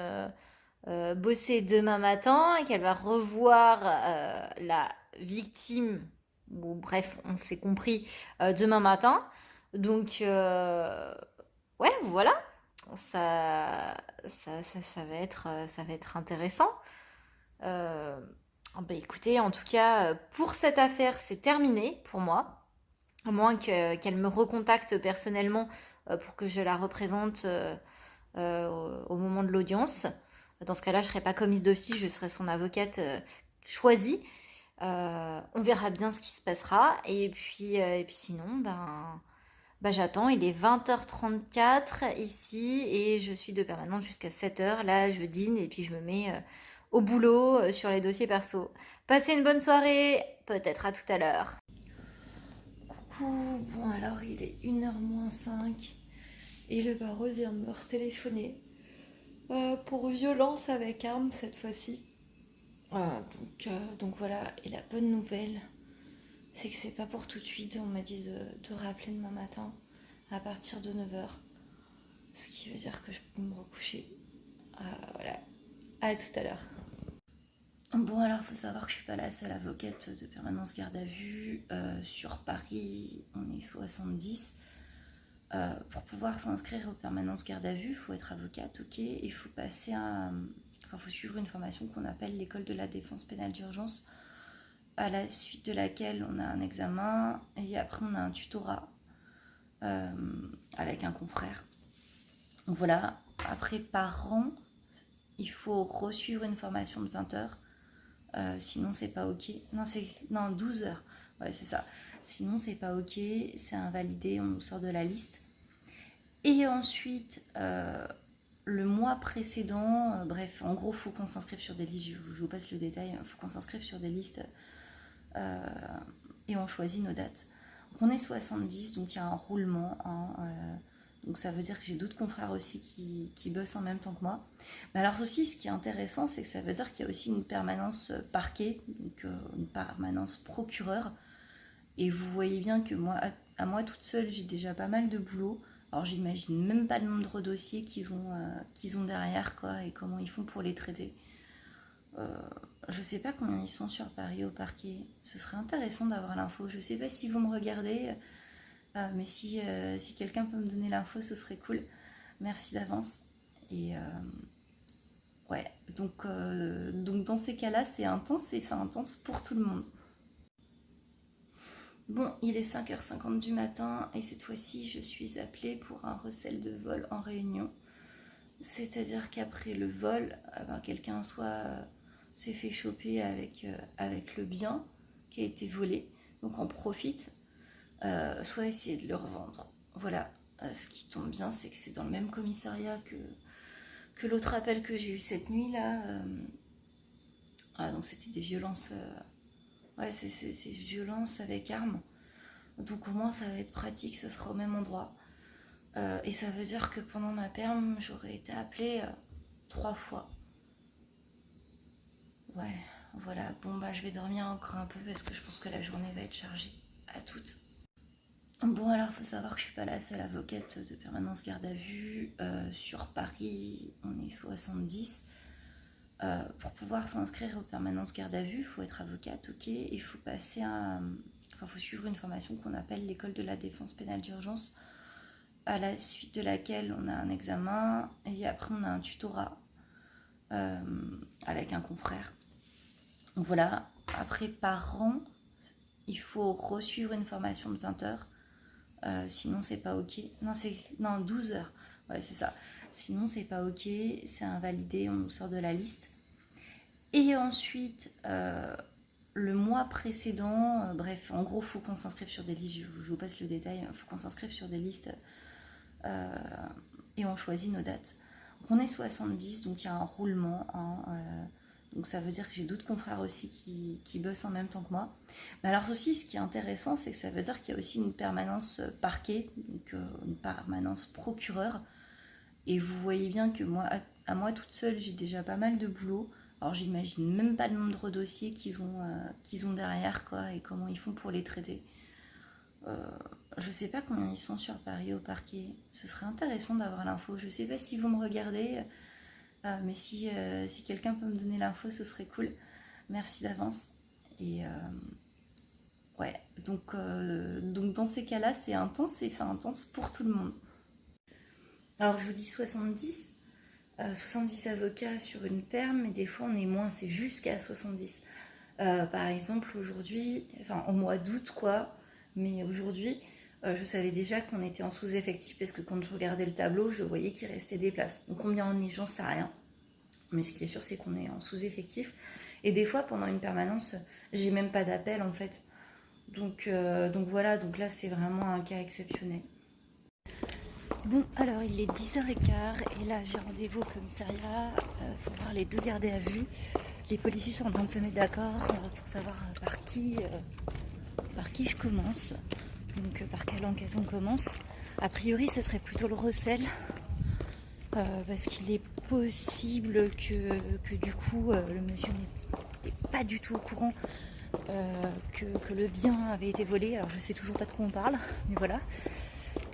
bosser demain matin et qu'elle va revoir la victime, bon bref, on s'est compris, demain matin. Donc ouais, voilà, ça va être intéressant. Écoutez, en tout cas, pour cette affaire, c'est terminé pour moi. À moins qu'elle me recontacte personnellement pour que je la représente au moment de l'audience. Dans ce cas-là, je ne serai pas commise d'office, je serai son avocate choisie. On verra bien ce qui se passera. Et puis sinon, j'attends. Il est 20h34 ici et je suis de permanente jusqu'à 7h. Là, je dîne et puis je me mets au boulot sur les dossiers perso. Passez une bonne soirée, peut-être à tout à l'heure. coup, bon alors il est 1h moins 5 et le barreau vient de me retéléphoner pour violence avec arme cette fois-ci. Donc voilà, et la bonne nouvelle, c'est que c'est pas pour tout de suite. On m'a dit de rappeler demain matin à partir de 9h, ce qui veut dire que je peux me recoucher. Voilà, à tout à l'heure. Bon alors faut savoir que je suis pas la seule avocate de permanence garde à vue. Sur Paris on est 70. Pour pouvoir s'inscrire aux permanences garde à vue, il faut être avocate, ok. Il faut passer faut suivre une formation qu'on appelle l'école de la défense pénale d'urgence, à la suite de laquelle on a un examen et après on a un tutorat avec un confrère. Donc voilà, après par an, il faut re-suivre une formation de 20 heures. Sinon c'est pas ok. Non, 12 heures. Ouais, c'est ça. Sinon c'est pas ok, c'est invalidé, on nous sort de la liste. Et ensuite, le mois précédent, bref, en gros, faut qu'on s'inscrive sur des listes. Je vous passe le détail. Faut qu'on s'inscrive sur des listes et on choisit nos dates. Donc, on est 70, donc il y a un roulement. Donc ça veut dire que j'ai d'autres confrères aussi qui bossent en même temps que moi. Mais alors aussi, ce qui est intéressant, c'est que ça veut dire qu'il y a aussi une permanence parquet, donc une permanence procureur. Et vous voyez bien que moi, à moi toute seule, j'ai déjà pas mal de boulot. Alors j'imagine même pas le nombre de dossiers qu'ils ont derrière, quoi, et comment ils font pour les traiter. Je sais pas combien ils sont sur Paris au parquet. Ce serait intéressant d'avoir l'info. Je sais pas si vous me regardez. Mais si quelqu'un peut me donner l'info, ce serait cool. Merci d'avance. Et ouais, donc dans ces cas-là, c'est intense et c'est intense pour tout le monde. Bon, il est 5h50 du matin et cette fois-ci, je suis appelée pour un recel de vol en réunion. C'est-à-dire qu'après le vol, quelqu'un s'est fait choper avec le bien qui a été volé. Donc on profite. Soit essayer de le revendre. Voilà, ce qui tombe bien, c'est que c'est dans le même commissariat que l'autre appel que j'ai eu cette nuit là. Donc c'était des violences. Ouais, c'est violences avec arme. Donc au moins ça va être pratique, ce sera au même endroit. Et ça veut dire que pendant ma perme, j'aurais été appelée 3 fois. Ouais, voilà. Bon je vais dormir encore un peu parce que je pense que la journée va être chargée. À toutes. Bon alors faut savoir que je suis pas la seule avocate de permanence garde à vue. Sur Paris on est 70. Pour pouvoir s'inscrire aux permanences garde à vue, il faut être avocate, ok. Il faut passer faut suivre une formation qu'on appelle l'école de la défense pénale d'urgence, à la suite de laquelle on a un examen et après on a un tutorat avec un confrère. Donc voilà, après par an, il faut re-suivre une formation de 20 heures. Sinon c'est pas ok. Non, 12 heures. Ouais, c'est ça. Sinon c'est pas ok, c'est invalidé, on nous sort de la liste. Et ensuite, le mois précédent, bref, en gros, faut qu'on s'inscrive sur des listes. Je vous passe le détail. Faut qu'on s'inscrive sur des listes et on choisit nos dates. Donc on est 70, donc il y a un roulement. Donc ça veut dire que j'ai d'autres confrères aussi qui bossent en même temps que moi. Mais alors aussi, ce qui est intéressant, c'est que ça veut dire qu'il y a aussi une permanence parquet, donc une permanence procureur. Et vous voyez bien que moi, à moi toute seule, j'ai déjà pas mal de boulot. Alors j'imagine même pas le nombre de dossiers qu'ils ont derrière, quoi, et comment ils font pour les traiter. Je sais pas combien ils sont sur Paris au parquet. Ce serait intéressant d'avoir l'info. Je sais pas si vous me regardez. Mais si quelqu'un peut me donner l'info, ce serait cool. Merci d'avance. Et ouais, donc dans ces cas-là, c'est intense et c'est intense pour tout le monde. Alors je vous dis 70 avocats sur une perme, mais des fois on est moins, c'est jusqu'à 70. Par exemple aujourd'hui, au mois d'août quoi, mais aujourd'hui, je savais déjà qu'on était en sous-effectif parce que quand je regardais le tableau, je voyais qu'il restait des places. Donc combien on est, j'en sais rien. Mais ce qui est sûr, c'est qu'on est en sous-effectif. Et des fois, pendant une permanence, j'ai même pas d'appel en fait. Donc voilà, donc là c'est vraiment un cas exceptionnel. Bon, alors il est 10h15 et là j'ai rendez-vous au commissariat pour voir les 2 gardés à vue. Les policiers sont en train de se mettre d'accord pour savoir par qui je commence. Donc par quelle enquête on commence? A priori ce serait plutôt le recel, parce qu'il est possible que du coup le monsieur n'était pas du tout au courant que le bien avait été volé. Alors je sais toujours pas de quoi on parle, mais voilà.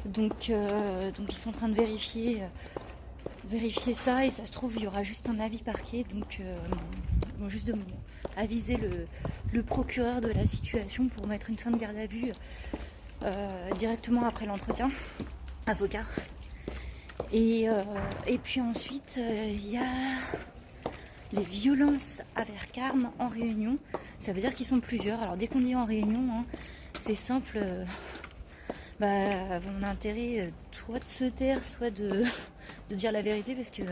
Donc ils sont en train de vérifier ça, et ça se trouve il y aura juste un avis parquet, donc ils vont juste aviser le procureur de la situation pour mettre une fin de garde à vue directement après l'entretien, avocat. Et puis ensuite il y a les violences avec armes en réunion. Ça veut dire qu'ils sont plusieurs. Alors dès qu'on est en réunion, hein, c'est simple, on a intérêt soit de se taire, soit de dire la vérité, parce que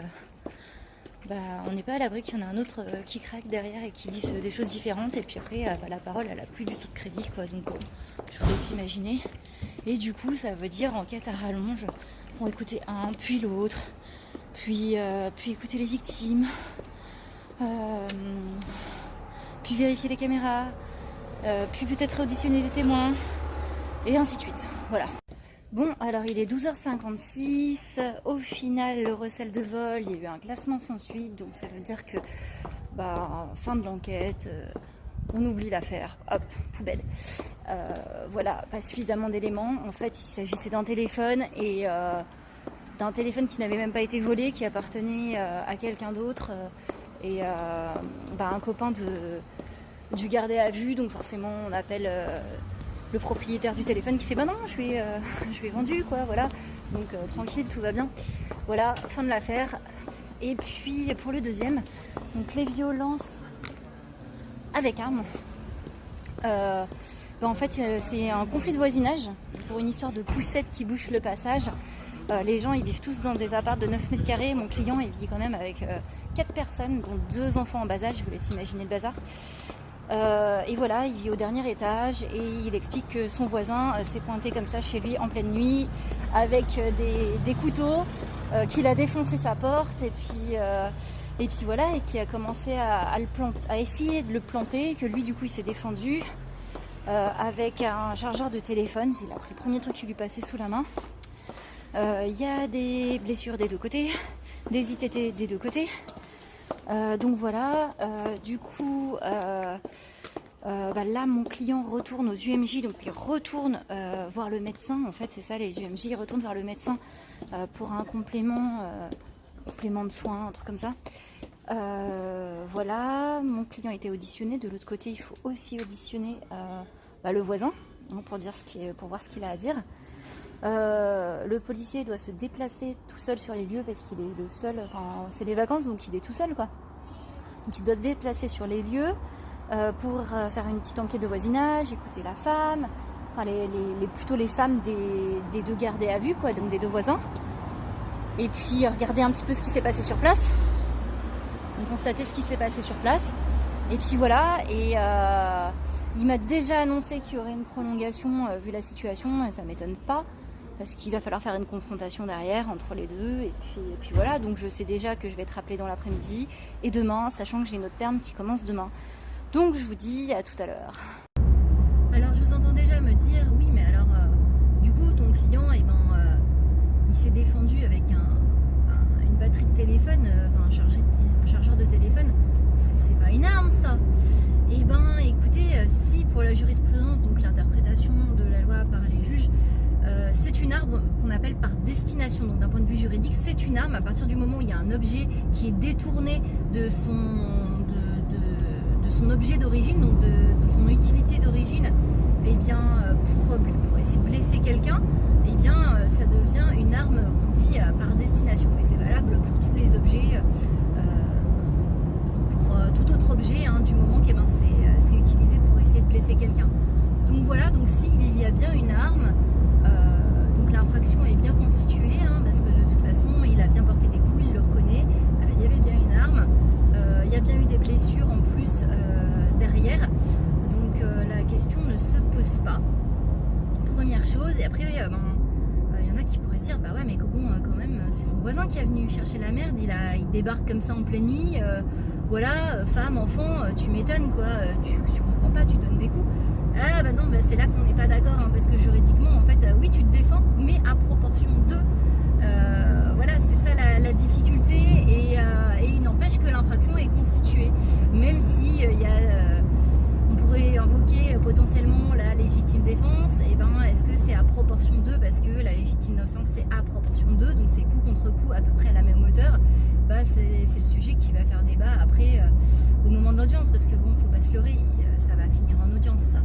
on n'est pas à l'abri qu'il y en a un autre qui craque derrière et qui dise des choses différentes, et puis après la parole elle a plus du tout de crédit, quoi. Donc je vous laisse imaginer. Et du coup ça veut dire enquête à rallonge pour écouter un puis l'autre, puis écouter les victimes, puis vérifier les caméras, puis peut-être auditionner des témoins, et ainsi de suite. Voilà. Bon, alors il est 12h56, au final le recel de vol, il y a eu un classement sans suite, donc ça veut dire que fin de l'enquête, on oublie l'affaire, hop, poubelle. Voilà, pas suffisamment d'éléments. En fait il s'agissait d'un téléphone, et d'un téléphone qui n'avait même pas été volé, qui appartenait à quelqu'un d'autre, et un copain du gardé à vue, donc forcément on appelle le propriétaire du téléphone qui fait non, je lui ai vendu, quoi, voilà, donc tranquille, tout va bien. Voilà, fin de l'affaire. Et puis pour le deuxième, donc les violences avec armes, en fait c'est un conflit de voisinage pour une histoire de poussette qui bouche le passage. Les gens ils vivent tous dans des apparts de 9 mètres carrés. Mon client il vit quand même avec 4 personnes, dont 2 enfants en bas âge, je vous laisse imaginer le bazar. Et voilà, il vit au dernier étage, et il explique que son voisin s'est pointé comme ça chez lui en pleine nuit avec des couteaux, qu'il a défoncé sa porte, et puis voilà, et qui a commencé à essayer de le planter, que lui du coup il s'est défendu avec un chargeur de téléphone. Il a pris le premier truc qui lui passait sous la main. Il y a des blessures des deux côtés, des ITT des deux côtés. Donc voilà, du coup là mon client retourne aux UMJ, donc il retourne voir le médecin. En fait c'est ça, les UMJ, il retourne voir le médecin pour un complément de soins, un truc comme ça. Voilà, mon client a été auditionné. De l'autre côté il faut aussi auditionner le voisin, hein, pour voir ce qu'il a à dire. Le policier doit se déplacer tout seul sur les lieux, parce qu'il est le seul, c'est les vacances, donc il est tout seul, quoi. Donc il doit se déplacer sur les lieux pour faire une petite enquête de voisinage, écouter la femme, plutôt les femmes des deux gardés à vue, quoi, donc des deux voisins, et puis regarder un petit peu ce qui s'est passé sur place, donc constater ce qui s'est passé sur place, et puis voilà. Et il m'a déjà annoncé qu'il y aurait une prolongation vu la situation, et ça m'étonne pas, parce qu'il va falloir faire une confrontation derrière entre les deux, et puis voilà. Donc je sais déjà que je vais être rappelée dans l'après-midi et demain, sachant que j'ai une autre perme qui commence demain. Donc je vous dis à tout à l'heure. Alors je vous entends déjà me dire, oui mais alors du coup ton client il s'est défendu avec une batterie de téléphone, un chargeur de téléphone, c'est pas une arme ça. Et écoutez, si pour la jurisprudence, donc l'interprétation de la loi par les juges, c'est une arme qu'on appelle par destination. Donc d'un point de vue juridique, c'est une arme à partir du moment où il y a un objet qui est détourné de son objet d'origine, donc de son utilité d'origine, et pour essayer de blesser quelqu'un, ça devient une arme qu'on dit par destination. Et c'est valable pour tous les objets, pour tout autre objet, hein, du moment que c'est utilisé pour essayer de blesser quelqu'un. Donc voilà, donc s'il y a bien une arme, donc l'infraction est bien constituée, hein, parce que de toute façon il a bien porté des coups, il le reconnaît, il y avait bien une arme, il y a bien eu des blessures en plus derrière, donc la question ne se pose pas, première chose. Et après il y en a qui pourraient se dire bah ouais mais bon, quand même c'est son voisin qui est venu chercher la merde, il débarque comme ça en pleine nuit, voilà, femme, enfant, tu m'étonnes quoi, tu comprends défends pas, tu donnes des coups. Ah bah non, bah c'est là qu'on n'est pas d'accord, hein, parce que juridiquement, en fait, oui, tu te défends, mais à proportion de. Voilà, c'est ça la difficulté, et il n'empêche que l'infraction est constituée, même si on pourrait invoquer potentiellement la légitime défense. Et ben, est-ce que c'est à proportion de, parce que la légitime défense c'est à proportion de, donc c'est coup contre coup à peu près à la même hauteur. Bah c'est le sujet qui va faire débat après au moment de l'audience, parce que bon, faut pas se leurrer, ça va finir en audience ça.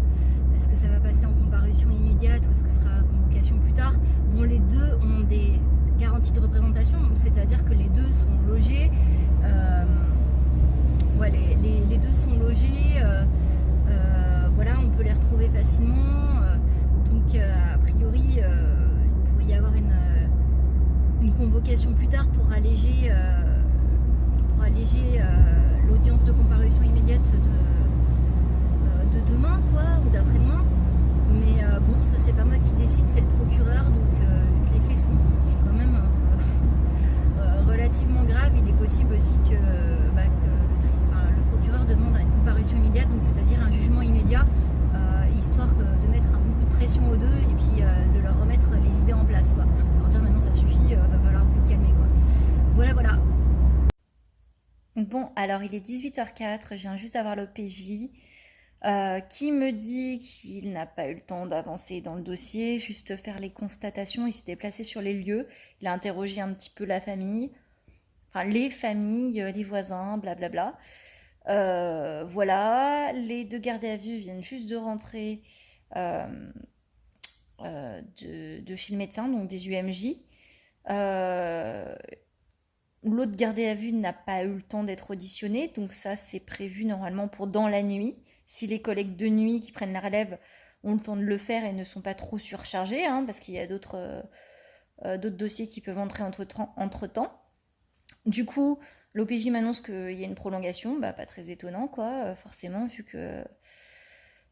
Est-ce que ça va passer en comparution immédiate ou est-ce que ce sera convocation plus tard? Bon, les deux ont des garanties de représentation, c'est-à-dire que les deux sont logés. Ouais, les deux sont logés. Voilà, on peut les retrouver facilement. Donc, a priori, il pourrait y avoir une convocation plus tard pour alléger l'audience de comparution immédiate de demain, quoi, ou d'après-demain. Mais bon, ça c'est pas moi qui décide, c'est le procureur. Donc, vu que les faits sont quand même relativement graves, il est possible aussi que le procureur demande une comparution immédiate, donc c'est-à-dire un jugement immédiat, histoire de mettre beaucoup de pression aux deux et puis de leur remettre les idées en place, quoi. Leur dire maintenant ça suffit, va falloir vous calmer, quoi. Voilà. Bon, alors il est 18h04, je viens juste d'avoir l'OPJ qui me dit qu'il n'a pas eu le temps d'avancer dans le dossier, juste faire les constatations. Il s'est déplacé sur les lieux, il a interrogé un petit peu la famille, enfin les familles, les voisins, blablabla. Voilà, les deux gardés à vue viennent juste de rentrer de chez le médecin, donc des UMJ. L'autre gardé à vue n'a pas eu le temps d'être auditionné, donc ça c'est prévu normalement pour dans la nuit. Si les collègues de nuit qui prennent la relève ont le temps de le faire et ne sont pas trop surchargés, hein, parce qu'il y a d'autres dossiers qui peuvent entrer entre-temps. Du coup, l'OPJ m'annonce qu'il y a une prolongation, bah, pas très étonnant, quoi, forcément, vu qu'il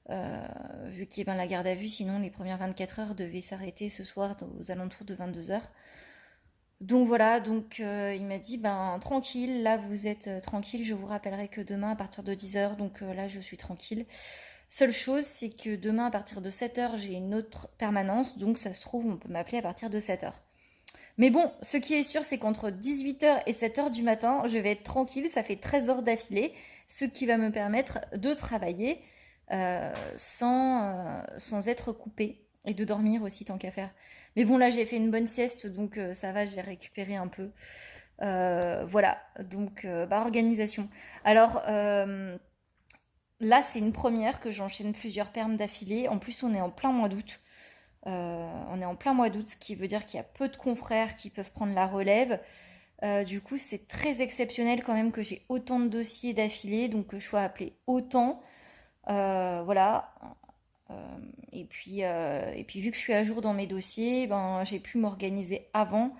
y a la garde à vue, sinon les premières 24 heures devaient s'arrêter ce soir aux alentours de 22h. Donc voilà, il m'a dit, tranquille, là vous êtes tranquille, je vous rappellerai que demain à partir de 10h, donc là je suis tranquille. Seule chose, c'est que demain à partir de 7h, j'ai une autre permanence, donc ça se trouve, on peut m'appeler à partir de 7h. Mais bon, ce qui est sûr, c'est qu'entre 18h et 7h du matin, je vais être tranquille, ça fait 13 heures d'affilée, ce qui va me permettre de travailler sans être coupée, et de dormir aussi tant qu'à faire. Mais bon, là j'ai fait une bonne sieste, donc ça va, j'ai récupéré un peu. Voilà, donc organisation. Alors là c'est une première que j'enchaîne plusieurs permes d'affilée. En plus on est en plein mois d'août. Ce qui veut dire qu'il y a peu de confrères qui peuvent prendre la relève. Du coup c'est très exceptionnel quand même que j'ai autant de dossiers d'affilée, donc que je sois appelée autant. Voilà. Et puis vu que je suis à jour dans mes dossiers, j'ai pu m'organiser avant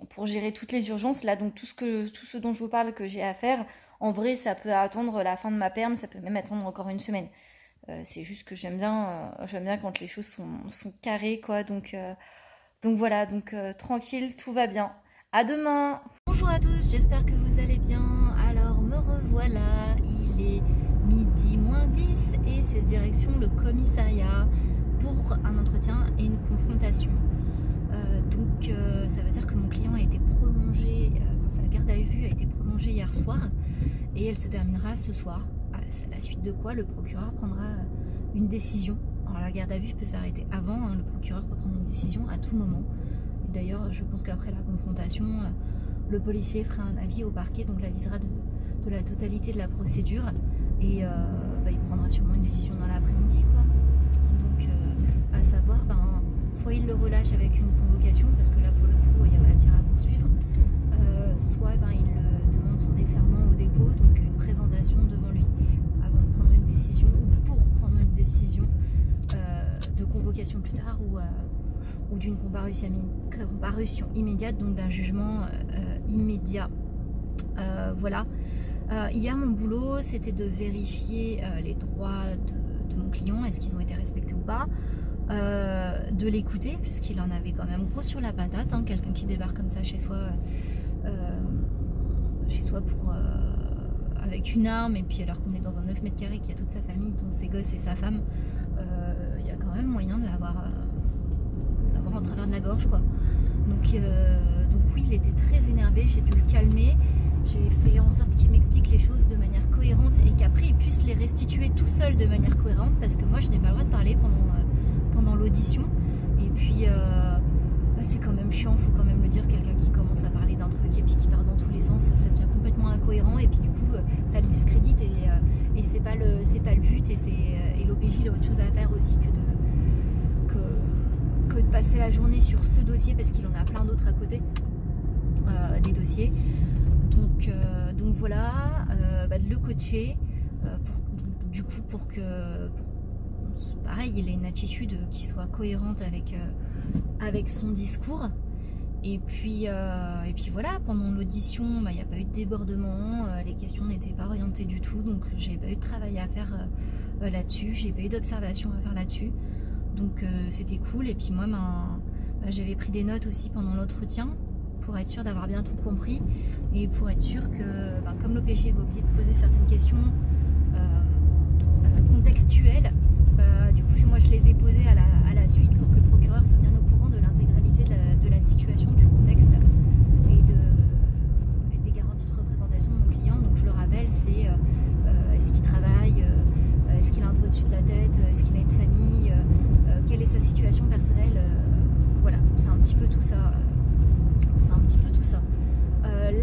pour gérer toutes les urgences. Là, donc tout ce dont je vous parle que j'ai à faire, en vrai, ça peut attendre la fin de ma perme, ça peut même attendre encore une semaine. C'est juste que j'aime bien quand les choses sont carrées, quoi. Donc voilà, tranquille, tout va bien. À demain. Bonjour à tous, j'espère que vous allez bien. Alors me revoilà, il est midi moins 10 et c'est direction le commissariat pour un entretien et une confrontation. Ça veut dire que mon client a été prolongé, sa garde à vue a été prolongée hier soir et elle se terminera ce soir. C'est la suite de quoi le procureur prendra une décision. Alors la garde à vue peut s'arrêter avant, hein, le procureur peut prendre une décision à tout moment. Et d'ailleurs, je pense qu'après la confrontation, le policier fera un avis au parquet, donc l'avisera de la totalité de la procédure. Et il prendra sûrement une décision dans l'après-midi, quoi. Donc à savoir, soit il le relâche avec une convocation, parce que là pour le coup il y a matière à poursuivre, soit il demande son déferment au dépôt, donc une présentation devant lui, avant de prendre une décision, ou pour prendre une décision de convocation plus tard, ou d'une comparution immédiate, donc d'un jugement immédiat. Voilà. Hier, mon boulot, c'était de vérifier les droits de mon client, est-ce qu'ils ont été respectés ou pas, de l'écouter, puisqu'il en avait quand même gros sur la patate, hein, quelqu'un qui débarque comme ça chez soi pour avec une arme, et puis alors qu'on est dans un 9 mètres carrés, qu'il y a toute sa famille, dont ses gosses et sa femme, il y a quand même moyen de l'avoir en travers de la gorge, quoi. Donc oui, il était très énervé, j'ai dû le calmer, j'ai fait en sorte qu'il m'explique les choses de manière cohérente et qu'après il puisse les restituer tout seul de manière cohérente, parce que moi je n'ai pas le droit de parler pendant l'audition. Et puis c'est quand même chiant, faut quand même le dire, quelqu'un qui commence à parler d'un truc et puis qui part dans tous les sens, ça devient complètement incohérent, et puis du coup ça le discrédite, et c'est pas le but, et l'OPJ il a autre chose à faire aussi que de passer la journée sur ce dossier, parce qu'il en a plein d'autres à côté, des dossiers. Donc voilà, de le coacher pour que pareil, il ait une attitude qui soit cohérente avec son discours. Et puis voilà, pendant l'audition, il n'y a pas eu de débordement, les questions n'étaient pas orientées du tout, donc j'ai pas eu de travail à faire là-dessus, j'ai pas eu d'observation à faire là-dessus. Donc c'était cool. Et puis moi, j'avais pris des notes aussi pendant l'entretien pour être sûre d'avoir bien tout compris, et pour être sûre que, comme l'OPJ avait oublié de poser certaines questions contextuelles, du coup moi je les ai posées à la suite pour que le procureur soit bien au courant de l'intégralité de la situation, du contexte et des garanties de représentation de mon client. Donc je le rappelle, c'est est-ce qu'il travaille, est-ce qu'il a un toit au-dessus de la tête, est-ce qu'il a une famille, quelle est sa situation personnelle, voilà, c'est un petit peu tout ça.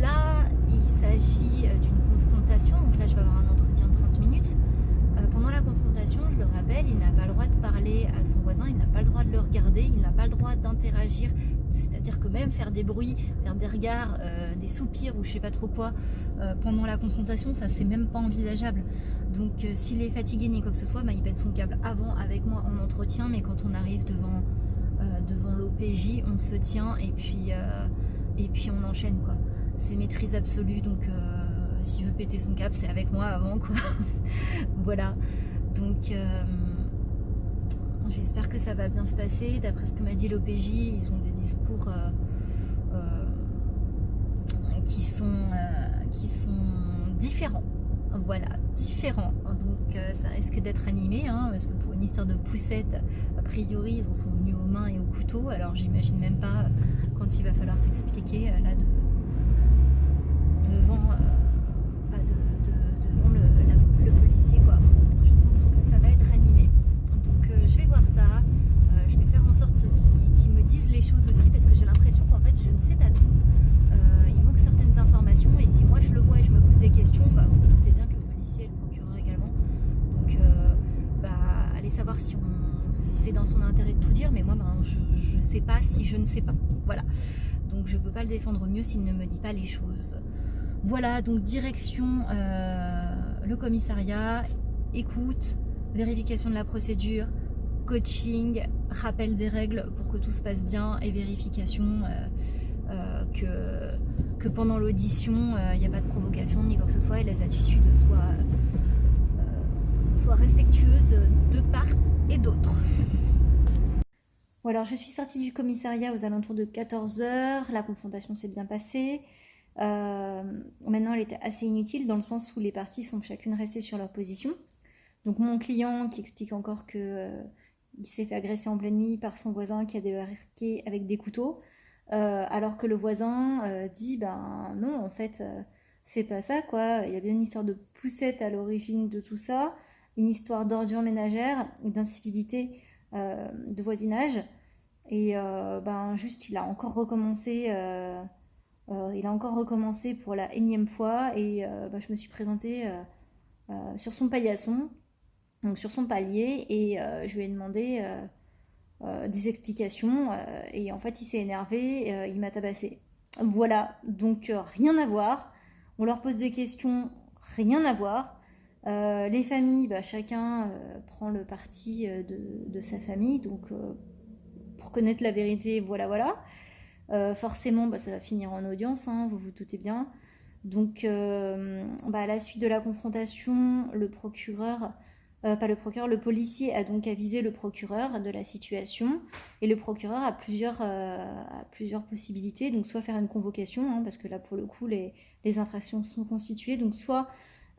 Là, il s'agit d'une confrontation, donc là je vais avoir un entretien de 30 minutes. Pendant la confrontation, je le rappelle, il n'a pas le droit de parler à son voisin, il n'a pas le droit de le regarder, il n'a pas le droit d'interagir, c'est-à-dire que même faire des bruits, faire des regards, des soupirs ou je sais pas trop quoi, pendant la confrontation, ça c'est même pas envisageable. Donc s'il est fatigué ni quoi que ce soit, il pète son câble avant avec moi en entretien, mais quand on arrive devant l'OPJ, on se tient, et puis on enchaîne, quoi. C'est maîtrise absolue, donc s'il veut péter son câble, c'est avec moi avant, quoi. Voilà, donc j'espère que ça va bien se passer. D'après ce que m'a dit l'OPJ, ils ont des discours qui sont différents. Voilà, différents. Donc ça risque d'être animé, parce que pour une histoire de poussette, a priori ils en sont venus aux mains et au couteau. Alors j'imagine même pas quand il va falloir s'expliquer là devant le policier, quoi. Je sens que ça va être animé. Donc je vais voir ça. Je vais faire en sorte qu'ils me disent les choses aussi, parce que j'ai l'impression qu'en fait je ne sais pas tout. Il manque certaines informations, et si moi je le vois et je me pose des questions, vous vous doutez bien que le policier et le procureur également. Donc allez savoir si c'est dans son intérêt de tout dire, mais moi je sais pas si je ne sais pas. Voilà. Donc je peux pas le défendre mieux s'il ne me dit pas les choses. Voilà, donc direction le commissariat, écoute, vérification de la procédure, coaching, rappel des règles pour que tout se passe bien, et vérification que pendant l'audition, il n'y a pas de provocation ni quoi que ce soit, et les attitudes soient respectueuses de part et d'autre. Bon, alors je suis sortie du commissariat aux alentours de 14h, la confrontation s'est bien passée. Maintenant elle était assez inutile dans le sens où les parties sont chacune restées sur leur position. Donc mon client qui explique encore que il s'est fait agresser en pleine nuit par son voisin qui a débarqué avec des couteaux, alors que le voisin dit non, en fait c'est pas ça, quoi. Il y a bien une histoire de poussette à l'origine de tout ça, une histoire d'ordure ménagère, d'incivilité de voisinage, et juste il a encore recommencé pour la énième fois, et je me suis présentée sur son paillasson, donc sur son palier, et je lui ai demandé des explications, et en fait il s'est énervé, il m'a tabassé. Voilà, donc rien à voir. On leur pose des questions, rien à voir. Les familles, chacun prend le parti de sa famille, donc pour connaître la vérité, voilà. Forcément, ça va finir en audience, vous vous doutez bien. Donc, à la suite de la confrontation, le policier a donc avisé le procureur de la situation, et le procureur a plusieurs possibilités. Donc, soit faire une convocation, parce que là, pour le coup, les infractions sont constituées. Donc, soit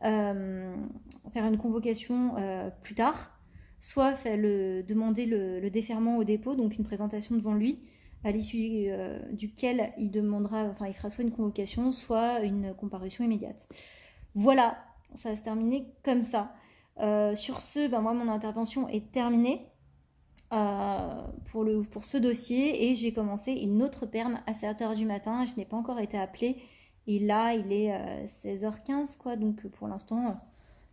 faire une convocation plus tard, soit demander le déferment au dépôt, donc une présentation devant lui, à l'issue duquel il fera soit une convocation, soit une comparution immédiate. Voilà, ça va se terminer comme ça. Sur ce, moi mon intervention est terminée pour ce dossier et j'ai commencé une autre perme à 7h du matin. Je n'ai pas encore été appelée et là il est 16h15 quoi, donc pour l'instant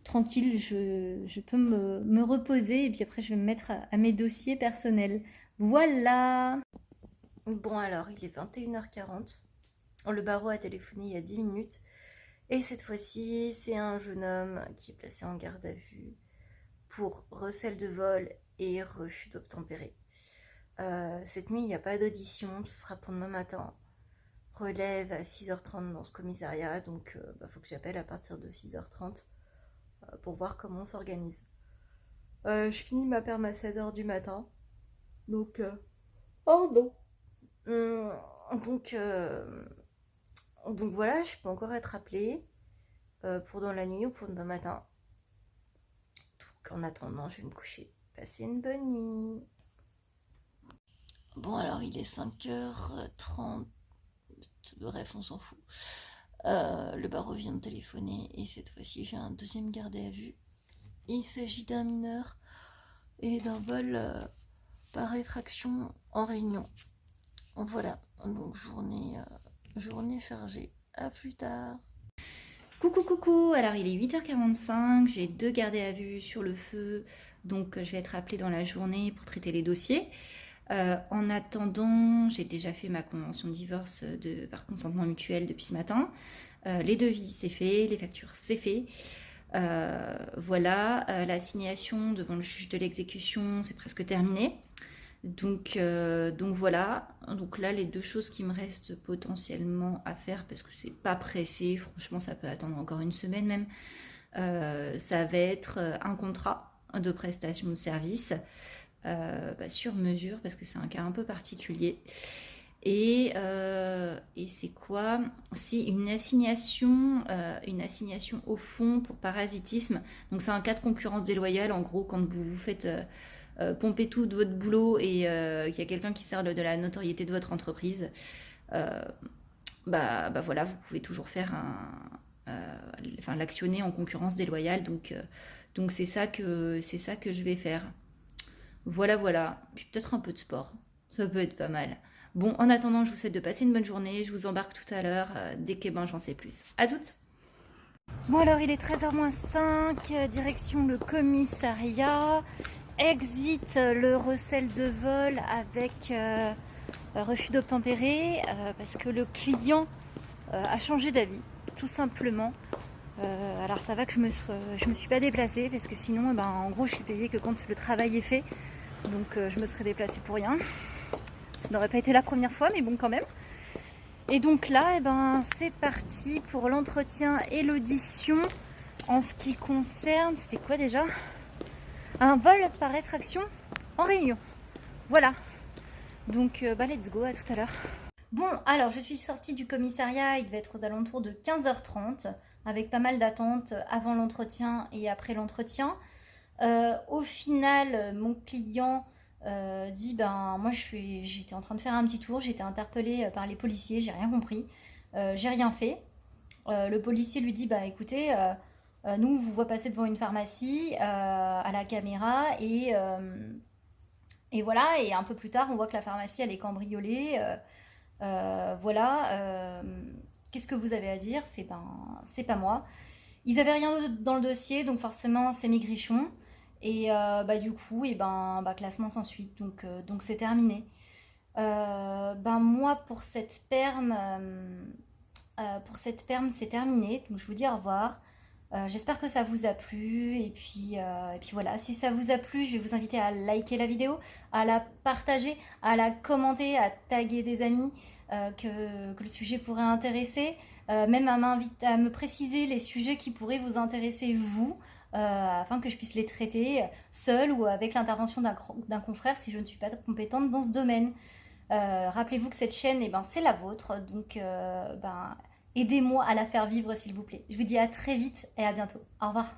tranquille, je peux me reposer et puis après je vais me mettre à mes dossiers personnels. Voilà. Bon alors, il est 21h40. Le barreau a téléphoné il y a 10 minutes. Et cette fois-ci, c'est un jeune homme qui est placé en garde à vue pour recel de vol et refus d'obtempérer. Cette nuit, il n'y a pas d'audition, ce sera pour demain matin. Relève à 6h30 dans ce commissariat, donc faut que j'appelle à partir de 6h30 pour voir comment on s'organise. Je finis ma perme à 16h du matin, donc... Oh non. Donc voilà, je peux encore être appelée pour dans la nuit ou pour demain matin. Donc en attendant, je vais me coucher. Passez une bonne nuit. Bon alors il est 5h30, bref on s'en fout. Le barreau vient de téléphoner et cette fois-ci j'ai un deuxième gardé à vue. Il s'agit d'un mineur et d'un vol par effraction en réunion. Voilà, donc journée chargée. À plus tard. Coucou, alors il est 8h45, j'ai 2 gardés à vue sur le feu, donc je vais être appelée dans la journée pour traiter les dossiers. En attendant, j'ai déjà fait ma convention de divorce par consentement mutuel depuis ce matin. Les devis, c'est fait, les factures, c'est fait. Voilà, l'assignation devant le juge de l'exécution, c'est presque terminé. Donc voilà, donc là les 2 choses qui me restent potentiellement à faire, parce que c'est pas pressé, franchement ça peut attendre encore une semaine même, ça va être un contrat de prestation de service sur mesure, parce que c'est un cas un peu particulier. Et c'est quoi? Si une assignation au fond pour parasitisme, donc c'est un cas de concurrence déloyale, en gros quand vous faites... pomper tout de votre boulot et qu'il y a quelqu'un qui sert de la notoriété de votre entreprise, voilà, vous pouvez toujours faire l'actionner en concurrence déloyale. Donc c'est ça que je vais faire. Voilà. Puis peut-être un peu de sport, ça peut être pas mal. Bon, en attendant, je vous souhaite de passer une bonne journée. Je vous embarque tout à l'heure dès que j'en sais plus. À toutes. Bon alors, il est 13h-5, direction le commissariat. Exit le recel de vol avec refus d'obtempérer parce que le client a changé d'avis, tout simplement. Alors ça va que je me suis pas déplacée parce que sinon, en gros, je suis payée que quand le travail est fait. Donc je me serais déplacée pour rien. Ça n'aurait pas été la première fois, mais bon quand même. Et donc là, c'est parti pour l'entretien et l'audition en ce qui concerne... C'était quoi déjà ? Un vol par effraction en réunion. Voilà. Donc, let's go, à tout à l'heure. Bon, alors, je suis sortie du commissariat, il devait être aux alentours de 15h30, avec pas mal d'attentes avant l'entretien et après l'entretien. Au final, mon client dit, moi, j'étais en train de faire un petit tour, j'ai été interpellée par les policiers, j'ai rien compris, j'ai rien fait. Le policier lui dit, écoutez... nous, on vous voit passer devant une pharmacie à la caméra et voilà. Et un peu plus tard, on voit que la pharmacie, elle est cambriolée. Voilà. Qu'est-ce que vous avez à dire? C'est pas moi. Ils avaient rien dans le dossier, donc forcément, c'est Maigrichon. Et du coup, classement sans suite. Donc c'est terminé. Moi, pour cette perme, c'est terminé. Donc je vous dis au revoir. J'espère que ça vous a plu et puis voilà, si ça vous a plu, je vais vous inviter à liker la vidéo, à la partager, à la commenter, à taguer des amis que le sujet pourrait intéresser, même à me préciser les sujets qui pourraient vous intéresser vous, afin que je puisse les traiter seule ou avec l'intervention d'un confrère si je ne suis pas compétente dans ce domaine. Rappelez-vous que cette chaîne, c'est la vôtre, donc Aidez-moi à la faire vivre s'il vous plaît. Je vous dis à très vite et à bientôt. Au revoir.